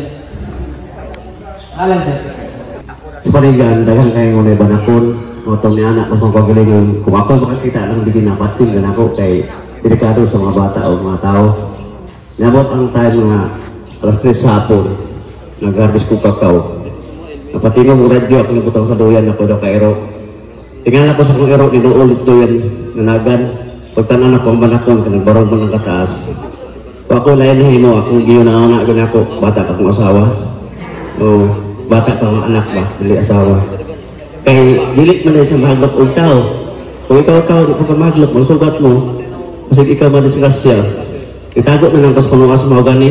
Alan, Sir. Sa panigan, daghang kayo ngunay banakon, matong ni anak, mas magpagalingon. Kung ako makakita lang, hindi napating gan ako kay delikado sa mga bata o mga tao. Nabot ang time nga, alas 3 sa hapon, nag-harvest ko kakao. Napatingong radio, ako nagutang sa duyan na ko daw ka-ero. Tingnan ako sa kong ero, ninuulit duyan, nanagan. Pagtanan ako ang banakon, kanagbarong mo ng kataas. Kung ako lain na mo, akong giyo na anak ko na ako, bata ka kong asawa. O bata ka mga anak ba, dili asawa. Kay dilit man na sa mahaglop o tao. Kung ikaw, di ka mahaglop, magsugat mo, kasi ikaw madisgrasya. Itago na lang kas panungas mo gani.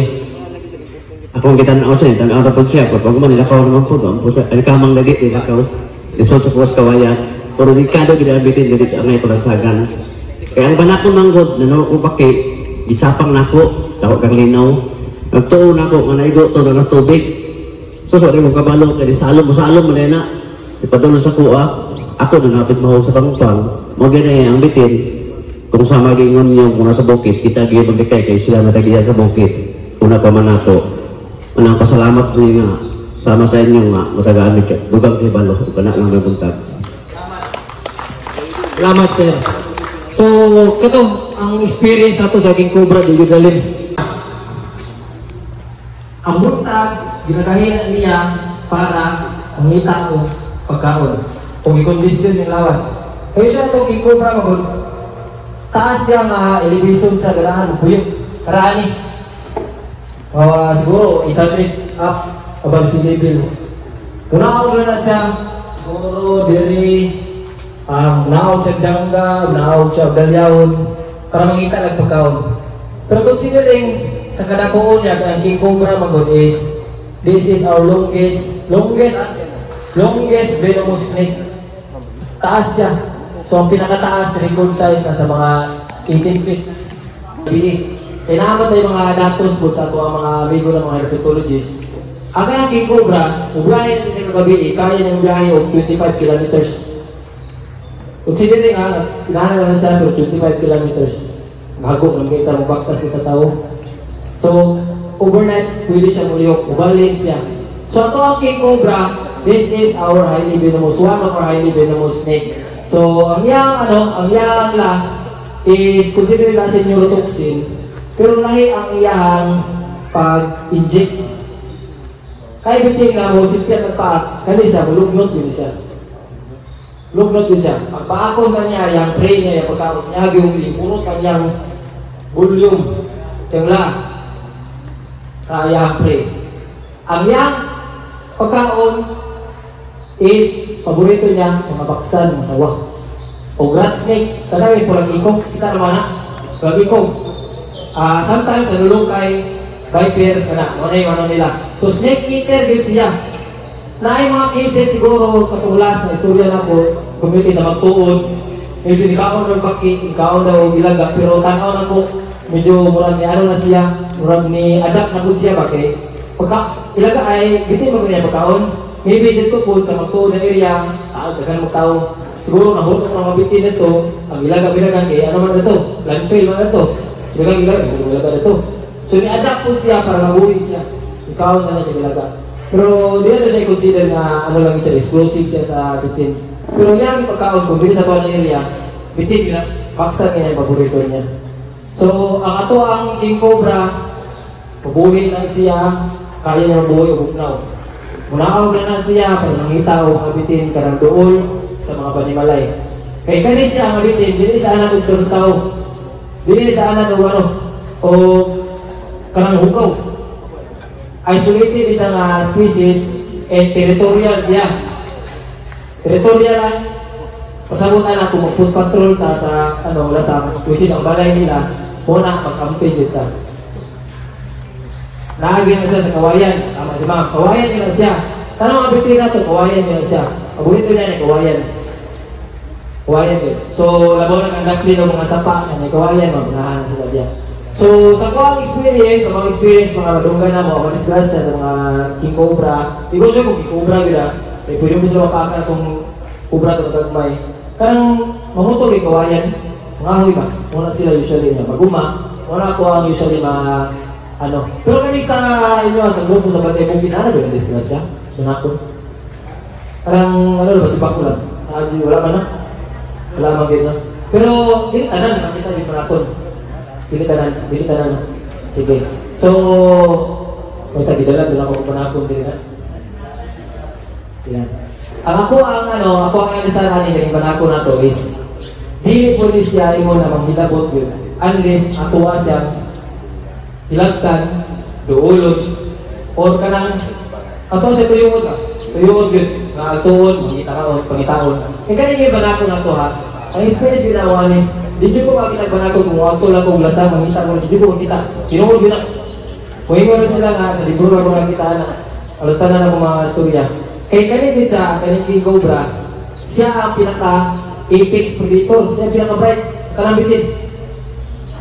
Akong kita na siya, tanaw na po siya. Pag man nilakaw naman po, ay kamang lagi, nilakaw. Isot sa kuwas kawayan. Pero delikado ginabitin, dili ang ngay pagsagan. Kaya ang banakon manggod, nanukupaki, gisapang nako, tawag kang linaw. Nagtuon ako, nga naigo to na tubig. So, sorry mo kabalo, kaya salom mo na ipadulo sa kuha. Ako nanapit mahog sa pangpang. Magana ang bitin. Kung sa magingon niyo, kung nasa bukit, kita giya magkikay, kayo sila natagiya sa bukit. Una pa man ako. Unang pasalamat ko nga, sama sa inyo nga, matagamit ka. Dugang kibalo, kana lang may buntag. Salamat, Sir. So, kato, ang experience na to sa aking Cobra, di dalhin. Ang buntag, ginagahin niya para mangita ko pagkaon. Kung i-condition yung lawas. Kaya siya itong aking Cobra, magod. Taas yung elevation sa ganahan, buyok, karani. Siguro, itabit up above sea level. Una ako na siya, siguro, diri, naawag sa Dangga, naawag sa Galyawon, para mangita nagpagkaon. Pero considering sa kadakoon niya, ang King Cobra magod is This is our longest venomous snake. Taas siya. So ang pinakataas record size na sa mga 18 feet. Tinahaman tayo mga datos po sa ato ang mga amigo ng mga herpetologists. Ang kanang king cobra, ubiyahe siya sa kagabi, kaya niyang biyahe o 25 kilometers. Considering inahanan na siya pero 25 kilometers. Gago, nang kita mo baktas kita tao. So, overnight, pwede siya muliyok, ubalin siya. So, ito ang king cobra, this is our highly venomous, one of our highly venomous snake. So, ang yang is considered as a neurotoxin, pero lahi ang iyang pag-inject. Kaya bitin nga mo, simpiat at paak, kanisa, malugnot yun siya. Lugnot yun siya. Ang paakon kanya, yung prey niya, yung pagkaon niya, yung puro kanyang volume, yung sa iyang prey. Ang iyang pagkaon is, paborito niya, mga baksan, masawa. O rat snake, kadang po lagi ikong, kita naman na, lagi ikong. Sometimes, nalulong kay viper, ano nila. So, snake eater din siya. Na ay mga cases siguro katulas na istorya na po, community sa magtuon, medyo ikaon ng paki, ikaon daw ilaga, pero tanaw na po, medyo murag ni ano na siya, murag ni adapt na po siya, bakit? Pagka ilaga ay, bitin mo kanya pagkaon, maybe dito po sa magtuon na area, dagan magtao, siguro nahulog ng mga bitin nito, ang ilaga-bilagan, ano man ito, landfill man ito, sila ilaga nito. So ni-adapt po siya para mabuhin siya, ikaon na siya ilaga. Pero di na siya i-consider na ano lang siya, explosive siya sa bitin. Pero yung pagkaon kung bili sa tuwa ng area, bitin yun, baksan niya yung paborito niya. So, ang ato ang king cobra, pabuhin lang siya, kaya niya mabuhay o bugnaw. Munaw na siya, para nangita o kabitin karang dool sa mga panimalay. Kaya kani siya ang mabitin, dili sa anak o tao, dili sa anak o karang hukaw. Isolated isang species and territorial siya. Territorial lang. Pasabutan na kung mag-food patrol ta sa lasang, which is ang balay nila, muna mag-campaign dito ta. Naagin na siya sa kawayan. Tama si ma'am. Kawayan nila siya. Tanong mga bitin na ito, kawayan nila siya. Paborito niya na kawayan. Kawayan din. So, labaw na ang dapli ng mga sapa na kawayan, mabunahan na sila diyan. So, sa mga experience, mga madunggan na mga disgrasya sa mga king cobra, di ko siya kung king cobra gila, pwede mo siya mapaka itong cobra itong gagmay. Karang mamutog yung kawayan, mga ahoy ba? Muna sila usually na maguma, muna ako ang usually pero kani sa inyo, sa grupo sa Batay Bukid, ano ba yung disgrasya? Dunakon. Parang, basibak ko lang. Wala ba na? Wala man gina. Pero, hindi tanan, nakita yung marathon. Bilitanan. Sige. So, may tagidala, doon ako panakon din na. Yan. Ako ang alisaran ni panakon na to is, dili po siya imo na manghilabot yun. Unless, atuwa siya, hilagtan, duulod, or kanang, ato siya tuyuod ka. Tuyuod yun. Atuon, pangitaon. E kanina yung panakon na to ha. Ang experience ginawa ni, di ko makita ba na kung wakto lang kong lasa, mangita ko, di ko makita. Sinuod yun na. Kung ingon sila nga, sa libro na kong nakita na, alustan na ng mga storya. Kaya kanina sa king cobra, siya ang pinaka-apex predator, siya ang pinaka-bright, kalambitin.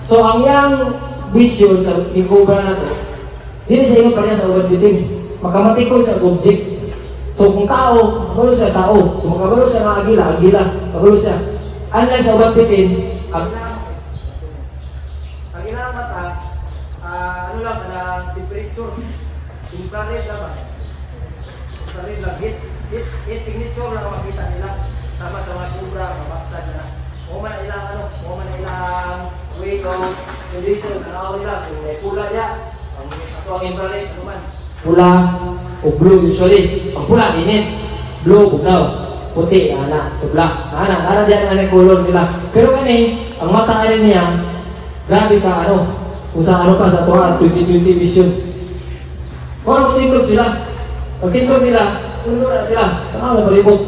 So, ang yang vision sa king cobra na to, hindi sa ingon pa niya sa ubat-bitin. Makamatikon sa object. So, kung tao, kabalo siya tao. Kung makabalo siya ng agila, kabalo siya. Unlike sa ubat-bitin, ang ilang mata, temperature, infrared lang ba? Infrared lang, heat signature lang ang makita nila. Sama sa mga cobra, mabaksan na. O man ilang way of condition, tanaw nila, kung may pula niya, ito ang infrared, pula o blue usually. Ang pula, init, blue, bugnaw. Puti, subla. Diyan ang color nila. Pero kani, ang mata rin niya, grabe ka, kung sa pa sa tuwa, 2020 vision. Kung ano tingkod sila, pag tingkod nila, tingkod na sila, tanaw na palibot.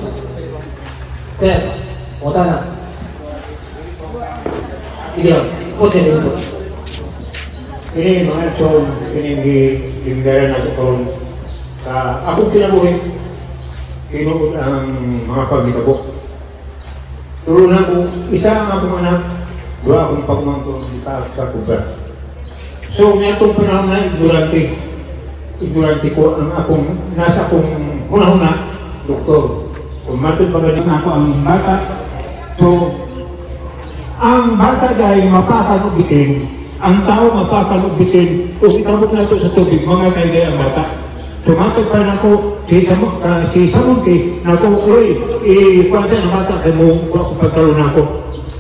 Sir, punta na. Sige, punta na ito. Ini mga chong, ini di tinggalan na ito Sa akong kinabuhin, tinuod ang mga pagkitabo. Turo na ko, isa ang akong anak, dua akong pagmangkong sa kubra. So, may itong panahon na ignorante ko ang akong, nasa akong huna-huna, doktor. Kung matod ba ganun ako ang bata, so, ang bata dahil mapakanubitin, ang tao mapakanubitin, kung itabot na ito sa tubig, mga kaiday ang bata. Tumatag pa na ako, si Samunti, na ako, ikwanta na bata, kaya mo pagkaroon ako.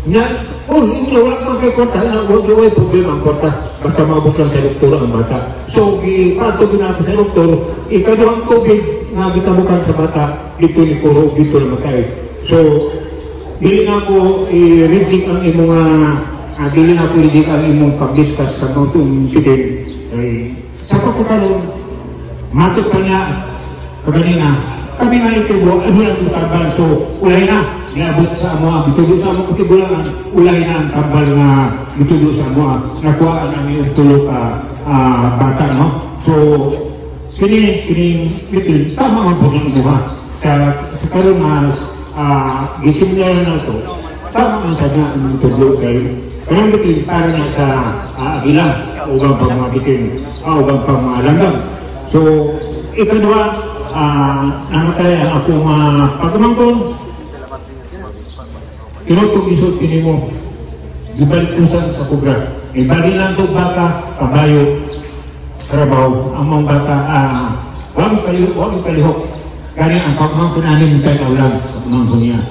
Nga, hindi wala kang kay kwarta, wala problema ang kwarta, basta maabot lang sa doktor ang bata. So, ipatugin ako sa doktor, ikaduhang tubig na gitabukan sa bata, dito ni Kuro, dito na matay. So, dili na ako i-reject ang imong dili na ako i-reject ang imong pag-discuss sa itong pitin. Sa pagkakaroon, matot pa niya kaganina, kami nga ito, ano lang yung tambal, so ulay na, niabot sa amoa, ditulo sa amoa katibulangan, ulay na ang tambal na ditulo sa amoa, nakuhaan namin yung tulog bata, no? So, kini tama ang po ng ibuha. Sa karoon na gisimula na ito, tama ang sadya ang tulog kayo. Karang bitin, para na sa agilang, ubang pang mga bitin, ubang pang mga langgam. So, ikadwa, namatay ang akong pagkamangkon. Tinutong isultini mo, gibalik usan sa kubra. Ibalik lang ito baka, kabayo, trabaho, ang mga bata, huwag palihok. Kaya ang pagkamangkon namin tayo ulang, pagkamangkon niya.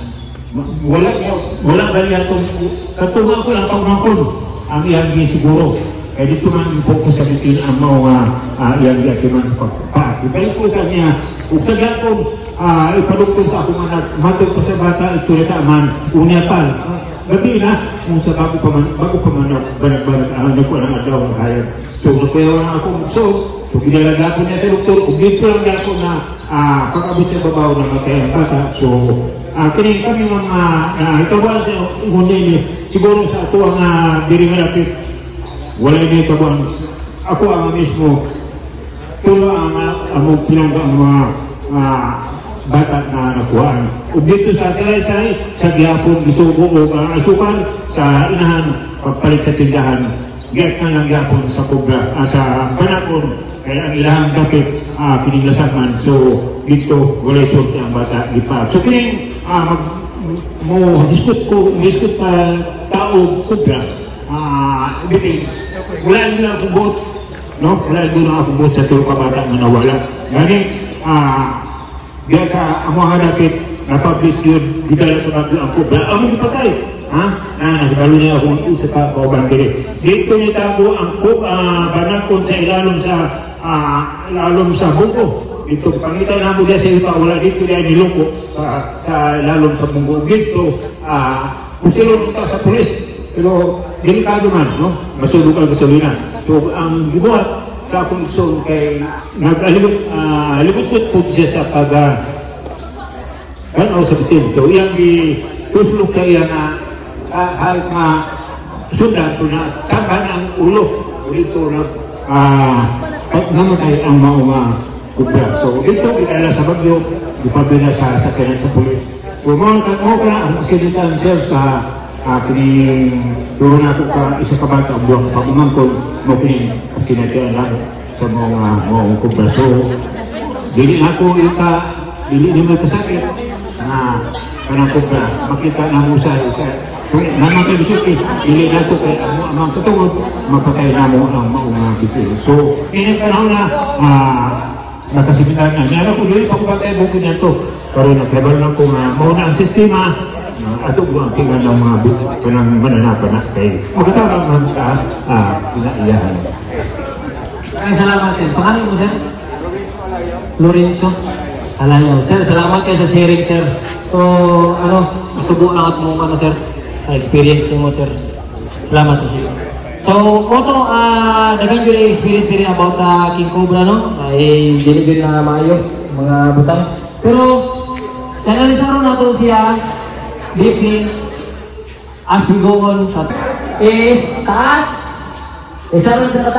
Wala bali atong, katunga ko lang pagkamangkon, ang iyagi siguro. Kaya dito man yung focus sa bitin ang mga iyagi man sa pagpapaat. Ibalik ko sa niya, kung sa gapon, ipadukto sa akong anak, matog pa sa bata, ito na taaman, unya pa. Gabi na, kung sa bago pa man, banag-banag, nagko ng adaw ang hayag. So, nakuyaw na ako so kinalaga ko niya sa doktor, kung dito lang ako na pag-abot sa babaw na matay ang bata. So, kini kami mga itawalan sa ngunit ni, siguro sa ito ang diringan natin, wala na itawalan. Ako ang mismo, tulo ang pinangga ang mga bata na nakuhaan. O dito sa saray-saray, sa gihapon, isubo o asukan, sa inahan, pagpalit sa tindahan, giyat na lang gihapon sa kubra, sa panakon, kaya ang ilahang dakit kiniglasan man. So, dito, wala isulti ang bata, gipa. So, kining, discut pa tao kubra, bitin, wala nila akong buot, no? Wala nila akong buot sa tulong kabata na nawala. Gani, diya sa amuha dakit, na-publish yun, gidala sa mga ang kubra, among ipatay. Nagdalo niya akong isa pa kaubang diri. Dito niya tago ang banakon sa ilalom sa buko. Dito, pangita na mo diya sa iba, wala dito niya niluko sa ilalom sa buko. Dito, kusilong ito sa pulis. Pero, delikado man, no? Masulog ang gasolina. So, ang gibuhat sa akong gusto kay nag-alibot po siya sa pag-ganaw sa bitin. So, iyang tuslok sa iya na kahit na sundan po na taban ang ulo. Dito na namatay ang mga kubra. So, dito itala sa bagyo, ipabila sa sakyanan sa pulis. So, mo ka na ang kasilitan siya sa kining doon na ito isa ka bata ang buwang pag-umangkon mo kining kasinatian lang sa mga kubra. So, dili ako dili naman kasakit na kanang kubra, makita na mo sa kung naman kayo suki, dili na ito kay ang katungod, mapatay na mo ang mga bitin. So, ini panahon na nakasibitan na. Niya ako dili pa ko batay bukid na ito. Pero nagkabal lang ko mauna ang sistema ato ko ang tingnan ng mga kanang mananapan na kay magkatawag naman sa pinaiyahan. Ay, salamat sir. Pangalan mo sir? Lorenzo Alayaw. Sir, salamat kayo sa sharing sir. So, masubo lang at mo sir sa experience mo sir. Salamat sa sharing. So, Otto, dagan yun yung experience din about sa King Cobra, no? Ay, dili na maayo, mga butang. Pero, nanalisaron na ito siya deeply as we go on sa is taas, isaron na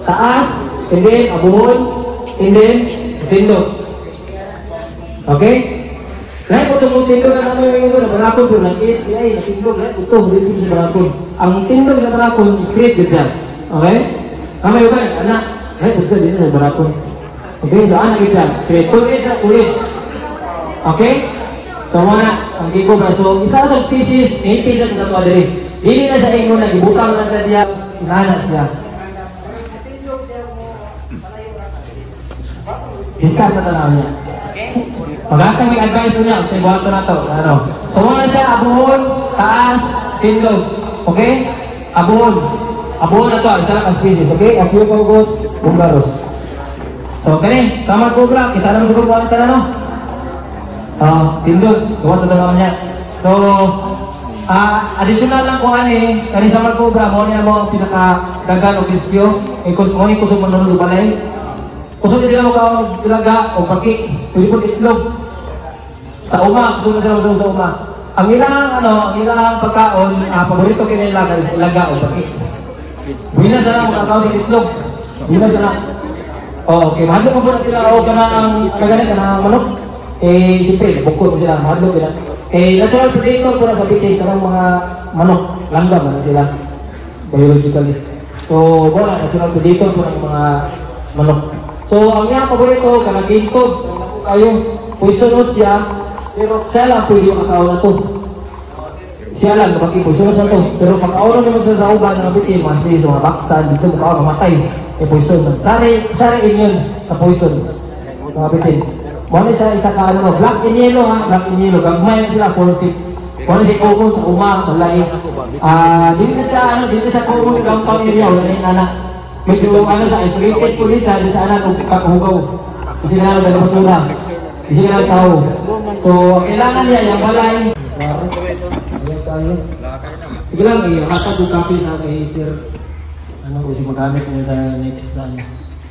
taas, and then abuhon, and then tindog. Okay? Lahat po itong tindog na namin yung barakon pero nag-is, ay natindog, lahat ito, dito sa barakon. Ang tindog sa barakon is straight good siya. Okay? Kamay ba? Anak, lahat po siya dito sa barakon. Okay? So anak good siya. Straight. Ulit. Okay? So mga ang gigobra. So isa na species, native na sa tatwa diri. Dili na sa ingon na gibutang na sa diya, inanak siya. Discuss na tanaw niya. Pagkatang may advice niya, sa buhato na to. Ano? So muna siya, abuhon, taas, tindog. Okay? Abuhon. Abuhon na to, isa lang species. Okay? Ophiuchus vulgaris. So kani, sama cobra, kita naman sa buhato na no? Tindog, gawa sa tanaw niya. So, additional lang ko ani, kani sa cobra, mo niya mo pinaka-dagan o biskyo. Mo ni kusog manunod balay. Kusog din sila mo ka ilaga o paki, pwede po itlog. Sa uma, kusog na sila sa uma. Ang ilang pagkaon, paborito kinila is ilaga o paki. Bina sila mo kakao sa itlog. Bina sila. Okay, mahalo mo po na sila o kanang kagalit na manok. Siyempre, bukod mo sila, mahalo ko na. Natural predator po na sa bitin, kanang mga manok, langgam na sila. Biologically. So, wala, natural predator po ng mga manok. So, ang nga paborito, kanang gintog, kayo, poisonous siya, pero siya lang pwede yung kakao na to. Siya lang, kapag poisonous na to. Pero pag kauno naman sa uban ng bitin, mga space, mga baksan, dito kakao, mamatay. Poison. Sari immune sa poison. Mga bitin. Muna isa ka ano, black and yellow ha, black and yellow. Gagmay na sila, 4 feet. Muna si common sa uma, malay. Dito sa common sa downtown area, wala na yung anak. Medyo sa isolated po siya, di sa anak, hugaw. Kasi na lang basura. Kasi na lang tao. So, kailangan niya, yung balay. Sige lang, nakatag yung copy sa kay Sir. Ano ko siya magamit niya sa next ano.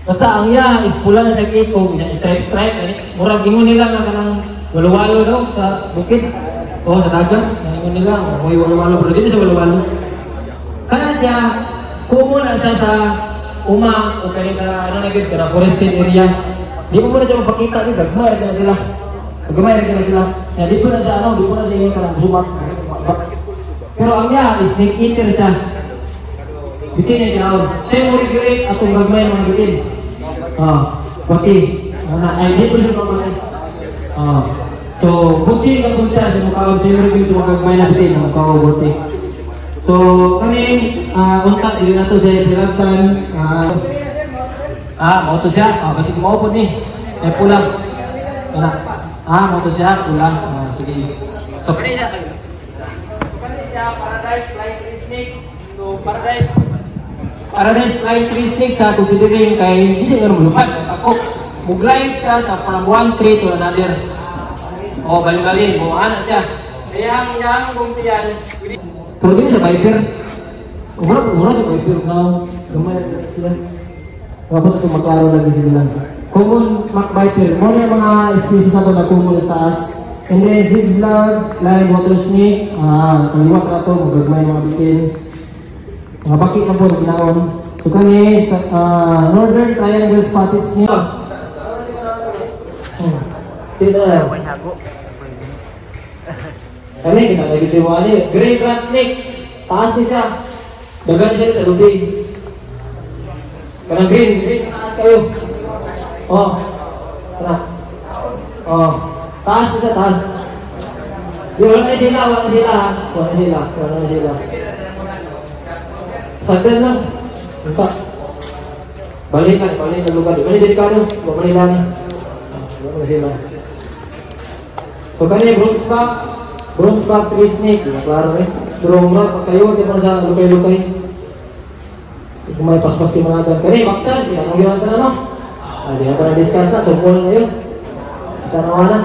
Basta ang iya is pula na sa kiko, stripe, murag ingon nila nga kanang walawalo daw sa bukid o sa dagat, ingon nila may walawalo pero dito sa walawalo. Kana siya kumo na sa uma o kani sa ano na gid kana forested area. Di mo na siya mapakita ni gagmay na sila. Gagmay na sila. Ya di po na siya di po na siya yung kanang sumak. Pero ang iya is snake eater siya. Bitin niya ginaon. Siya mo regulate atong gagmay ng bitin. Pati. Ay, di po siya pamatay. So, butsi na po siya sa mukhaon. Siya mo regulate sa mga gagmay na bitin ng mukhaon buti. So, kami, unta, hindi na ito siya pilagtan. Mauto siya. Kasi mo po ni. Ay, pulang. Mauto siya. Pulang. Sige. So, kani siya, paradise, flying tree snake. So, Paradise flying tree snake sa considering kay isa nga lumpat ako muglay siya sa from one tree to another. Bali-bali mo ana siya. Kaya ang gumpiyan. Pero din sa viper. Umura sa viper now. Gamay sila. Dapat ito maklaro lagi sila. Common viper. Mo na mga species na ito na common sa taas. And then zigzag, line water snake. Kaliwat na ito, magagmay mga bitin. Mga bakit na po na ginaon. So kami sa Northern Triangle Spotted Snake. Kami kita lagi sewa ni Grey Rat Snake. Taas ni siya. Dagan siya sa lubig. Karena green taas kayo. Taas ni siya, taas. Wala na sila. Sagdan lang. Entah. Balik na lugar. Mana jadi kano? Balik na. So kani bronze back tree snake, klaro eh. Durong rat kayo di pa sa lukay-lukay. Kung may paspas kay mga agan. Kani baksan, di ang gawin na no. Di na pa discuss na so na yun. Tanawa na.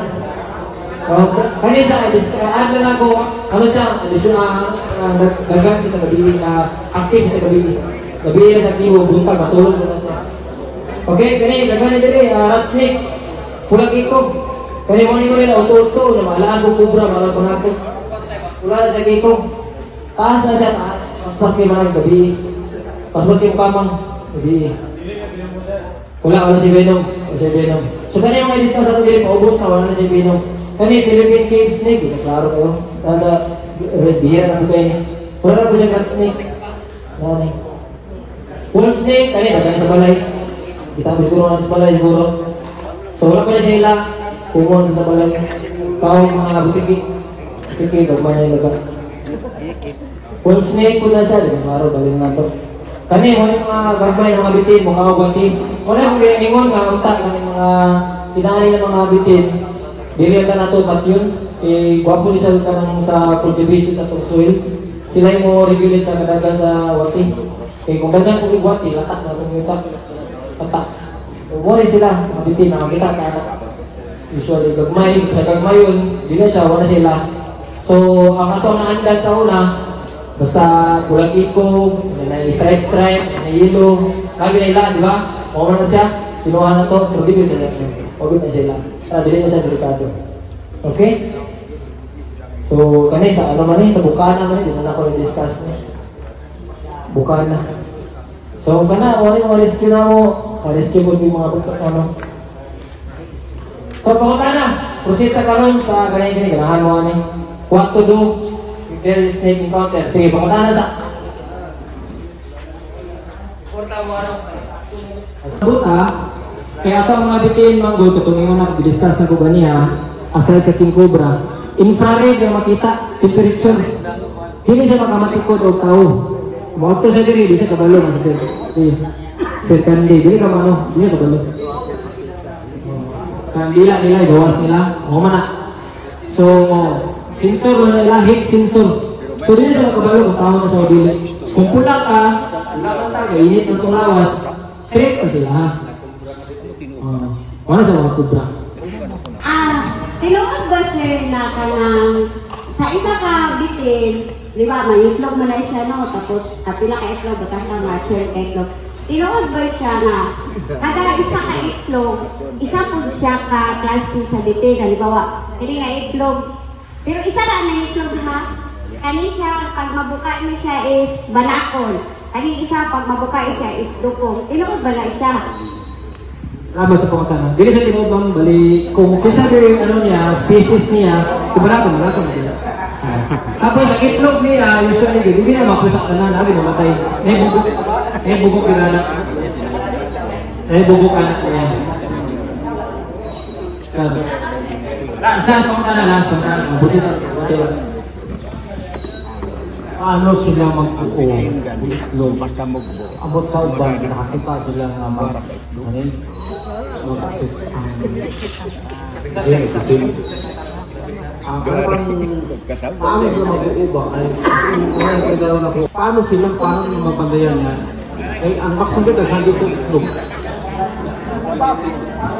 Kani sa ano na ko, ano siya, additional dagang sa gabi active sa gabi. Gabi na sa aktibo, buntag, matulog na siya. Okay, kani, dagan na dili, rat snake. Pulang ikog. Kani mo nila auto-auto, na maalaan ko kubra, maalaan ko nato. Pula na sa ikog. Taas na siya, taas. Paspas kayo mga gabi. Paspas kayo kamang gabi. Wala si Venom. So kanya yung may discuss ako dito, paubos na, wala na si Venom. Kani Philippine Cave Snake, klaro kayo. Nasa red beer na kayo niya. Wala na po siya cat snake. Nani. Wolf snake, kani bagay sa balay. Kita ko siguro nga sa balay siguro. So wala pa na sila. Kumon sa balay. Kau mga butiki. Butiki, gagmay na ilaga. Wolf snake po na siya, di ba klaro, galing na to. Kani, wala yung mga gagmay ng mga bitin, mukha ko bitin. Wala yung ginangingon nga, unta, kani mga tinani ng mga bitin. Dili ka na to, but yun, gwapo ni sa kanang sa cultivation sa itong soil. Sila yung mo regulate sa kadagan sa wati. Kung dagan kong wati, latak na itong yutak. Latak. Umori sila, mga bitin, nakakita ka. Usually, gagmay yun, dili siya, wala sila. So, ang ato naandan sa una, basta pulang ikog, na stripe, na yellow, lagi na ilan, di ba? Mawala na siya, kinuha na to, pero di na sila. Dili na siya delikado. Okay? So, kanay sa ano man sa bukana man, di na ako i-discuss na. Bukana. So, kana, wala yung rescue na mo, rescue mo yung mga bukana, ano. So, pangutana, prosita ka ron sa ganyan-ganyan, ganahan mo ano. What to do if there is snake encounter? Sige, pangutana sa. Porta mo ano? Sabuta, kaya ito ang mga bitin, mga goto, itong yung nag-discuss na ko ganiya, aside sa King Cobra, infrared yung makita, temperature. Hindi siya makamatikod o tao. Mauto siya diri, di siya kabalo. Sir Candy, dili ka mano, di siya kabalo. Kandila nila, gawas nila, o mana. So, sensor mo nila, heat sensor. So, di siya makabalo kung tao na sa dili. Kung pula ka, laban ka, init ng tulawas, trip ka sila ha. Ano sa mga kubra? Tinuod ba sir na kanang sa isa ka bitin, di ba, may itlog mo na siya no, tapos pila ka itlog, batang ka mature ka itlog. Tinuod ba siya na kada isa ka itlog, isa po siya ka klase sa bitin, halimbawa, hindi nga itlog, pero isa na itlog ha? Kani siya, pag mabuka niya siya is banakon, kani isa pag mabuka siya is dukong. Tinuod ba na siya? Salamat sa pangutana. Dili sa tinubang, bali, kung sabi yung ano niya, species niya, kumarako na siya. Tapos, ang itlog niya, usually, hindi na mapusak na lagi mamatay. Bubuk yung anak. Bubuk anak niya. Saan pangutana, last pangutana, busit ang pangutana. Paano sila mag-ako? Abot sa uban, nakakita sila nga mag-anin. Paano silang mapandayan niya? Ang maximum ka hanggang ito.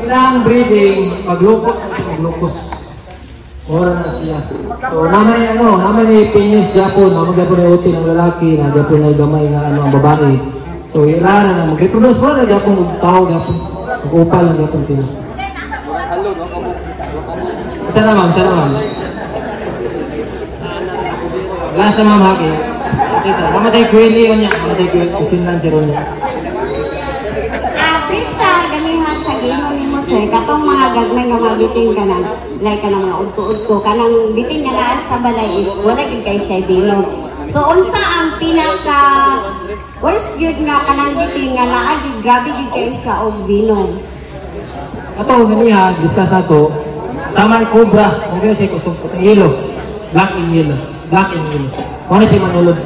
Ilang breeding, paglukos. Ora na siya. So, naman ni penis Japon, naman Japon ay uti ng lalaki, na Japon ay gamay na ang babae. So, ilan na mag-reproduce mo na Japon, tao Japon. Mag-upal ng Japon sila. Isa naman. Last na mamaki. Namatay Kweli yun niya. Namatay Kweli. Kusinlan si Ron niya. Krista, ganihan sa gino ni mo sir, katong mga gagmay nga mga bitin ka lang, like ka ng mga udko-udko, kanang bitin nga naa sa balay is, wala yung kay siya bilog. So, unsa ang pinaka worst yun nga kanang bitin nga naa, grabe yung kay siya o binog. Ito, ganihan, discuss na ito. Summer Cobra, ang gano'n siya kusog putang yellow. Black and yellow. Ano siya manulog?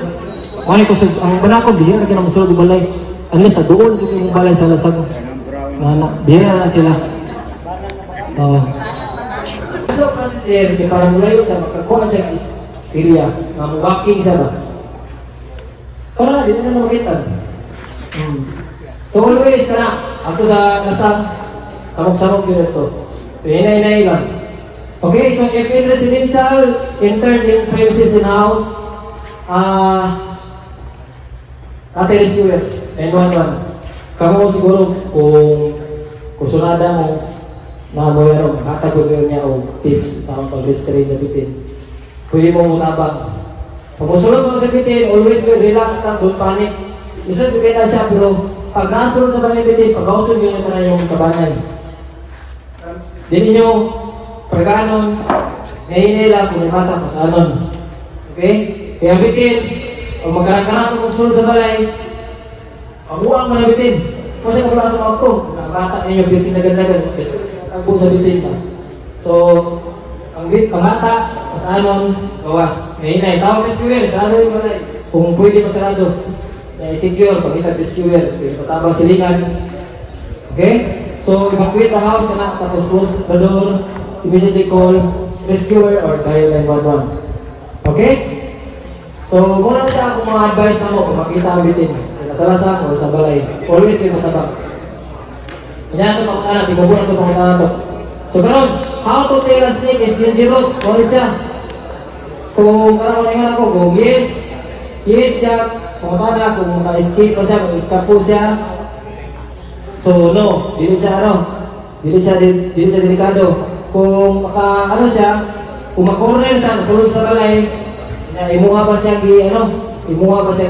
Ano kusog, ang banakon, bihira ka na musulog yung balay. Unless sa doon yung balay sa lasag. Bihira na sila. Ito kasi sir, parang mulayo sa makakuha sa area. Walking sa ba? Para dito na makita. So always na, ako sa lasang, samok-samok yun ito. Hinay-hinay lang. Okay, so if in residential, entered in premises in house, rescuer, 911. Kamu siguro kung sunada mo na mo yan, makatagod mo niya o tips sa pag-restrain sa bitin. Pwede mo mutabang. Pag musulog mo sa bitin, always relax lang, don't panic. Minsan bigay na siya, pero pag nasunod sa balay bitin, pag-ausod nyo na yung kabanan. Dili nyo, pagkanon, ngayon lang, kung may mata, pasanon. Okay? Kaya bitin, pag magkarang-karang kung sunod sa balay, pag-uwang mo na bitin. Kasi kapula sa mga ko, nakakata ninyo bitin na ganda-ganda. Ang buong sa bitin pa. So, ang mata, pasanon, gawas. Ngayon na, tawag na skewer, sarado yung balay. Kung pwede masarado, secure, pag-itag skewer, patabang silingan. Okay? So, evacuate the house na, tapos close the door, immediately call rescuer or dial 911. Okay? So, muna sa akong mga advice na mo kung makita ang bitin. Nasalasan o sa balay. Always kayo matabang. Kanya ito pangutanan, ikabunan ito pangutanan ito. So, karon, how to tell a snake is dangerous? Kung siya? Kung karon ko ako, kung yes siya, pangutanan, kung maka-escape pa siya, kung escape po siya. So, no, dili siya delikado. Kung maka, siya, kung makorner siya, nasulod sa balay, imuha pa siya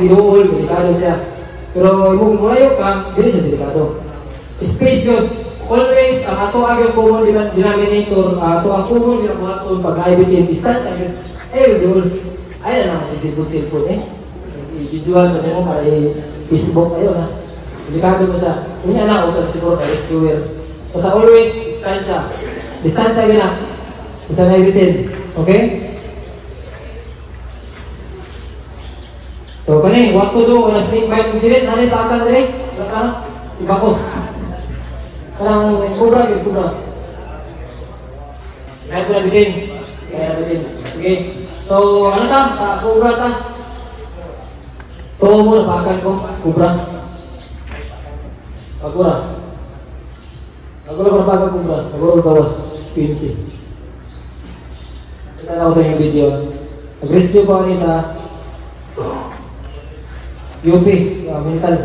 giduol, delikado siya. Pero imong mulayo ka, dili siya delikado. Space yun. Always, ang ato ang common denominator, ato ang common denominator pag-aibitin, distance, doon. Ay na naman si silpon eh. Ijuan mo nyo para i-Facebook kayo ha. Delikado mo siya. Hindi na ako siguro na rescuer. So sa always, distansya. Distansya gina. Isa na ibitin. Okay? So kani, what to do on a snake bite incident? Ano yung takal rin? Iba ko. Parang kubra. Kaya ko na bitin. Sige. So ano ta? Sa kubra ta? So mo napakan ko. Kubra. Pagkura. Pagkura ko napakan kubra. Pagkura ko gawas. Expensive. Kita na ako sa inyong video. Nag-rescue ko ni sa UP, mental.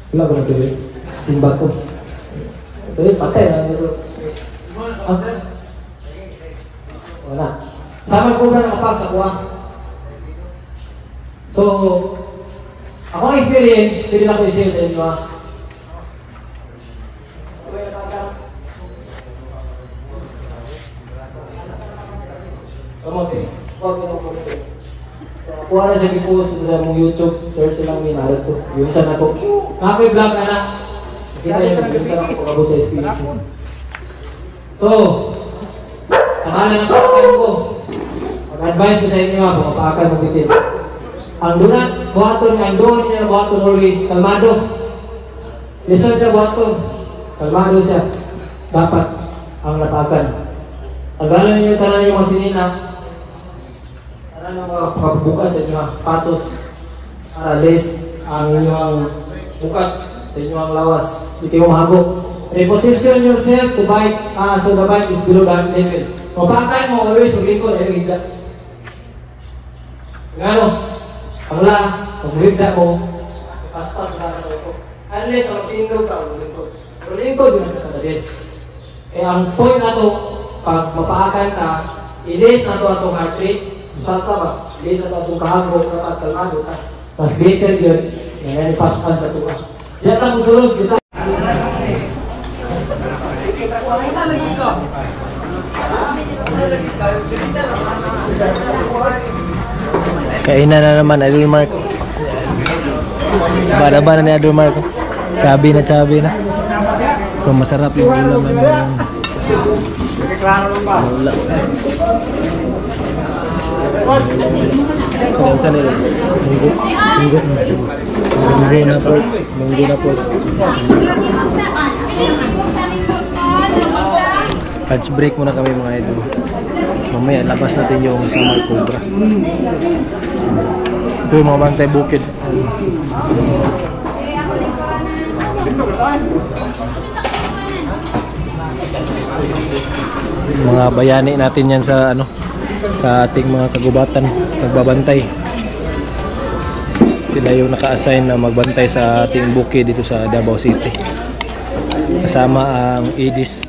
Wala ba na ito yun? Simba ko. Ito yun, patay na. Wala. Sama ko na nakapag sa kuha. So, ako experience, hindi na ko i-share sa inyo ha. Kamote. Huwag yung kamote. Kuha na siya i-post sa mong YouTube. Search lang may narad to. Yung isa na ko. Ako'y vlog ka na. Kita yung isa na ko pagkabot sa experience. So, samahan na ng kapakan ko. Mag-advise ko sa inyo ha, pagkapakan mo bitin. Ang donut, buhaton, ang doon niya buhaton always. Kalmado. Listen siya buhaton. Kalmado siya. Dapat ang napakan. Tagalan ninyo yung tanan yung masinina. Tanan yung pagbukas sa inyong patos. Para less ang inyong bukat sa inyong lawas. Hindi kayo mahago. Reposition yourself to bite. So the bite is below that level. Mapakan mo always maglingkod. Ayaw higda. Ngano? Pangla, maghigda mo. Paspas na sa ito. Unless ang pinindog ka, maglingkod. Pero lingkod yun ang katadis. Ang point na to, pag mapaakan ka, ilis na ito atong heart rate. Salta ba? Ilis na ito atong kahagok at kalmado ka. Mas greater yun, ngayon paspan sa tuwa. Diyan ang musulog, dito. Kainan na naman, Idol Mark. Bada-bada ni Idol Mark. Chabi na. Kung masarap yung ulam namin. Wala. Kaya saan nila? Munggo na po. Lunch break muna kami mga idol. Mamaya labas natin yung Samar Cobra. Ito yung mga bantay bukid. Mga bayani natin yan sa sa ating mga kagubatan, nagbabantay. Sila yung naka-assign na magbantay sa ating bukid dito sa Davao City. Kasama ang EDIS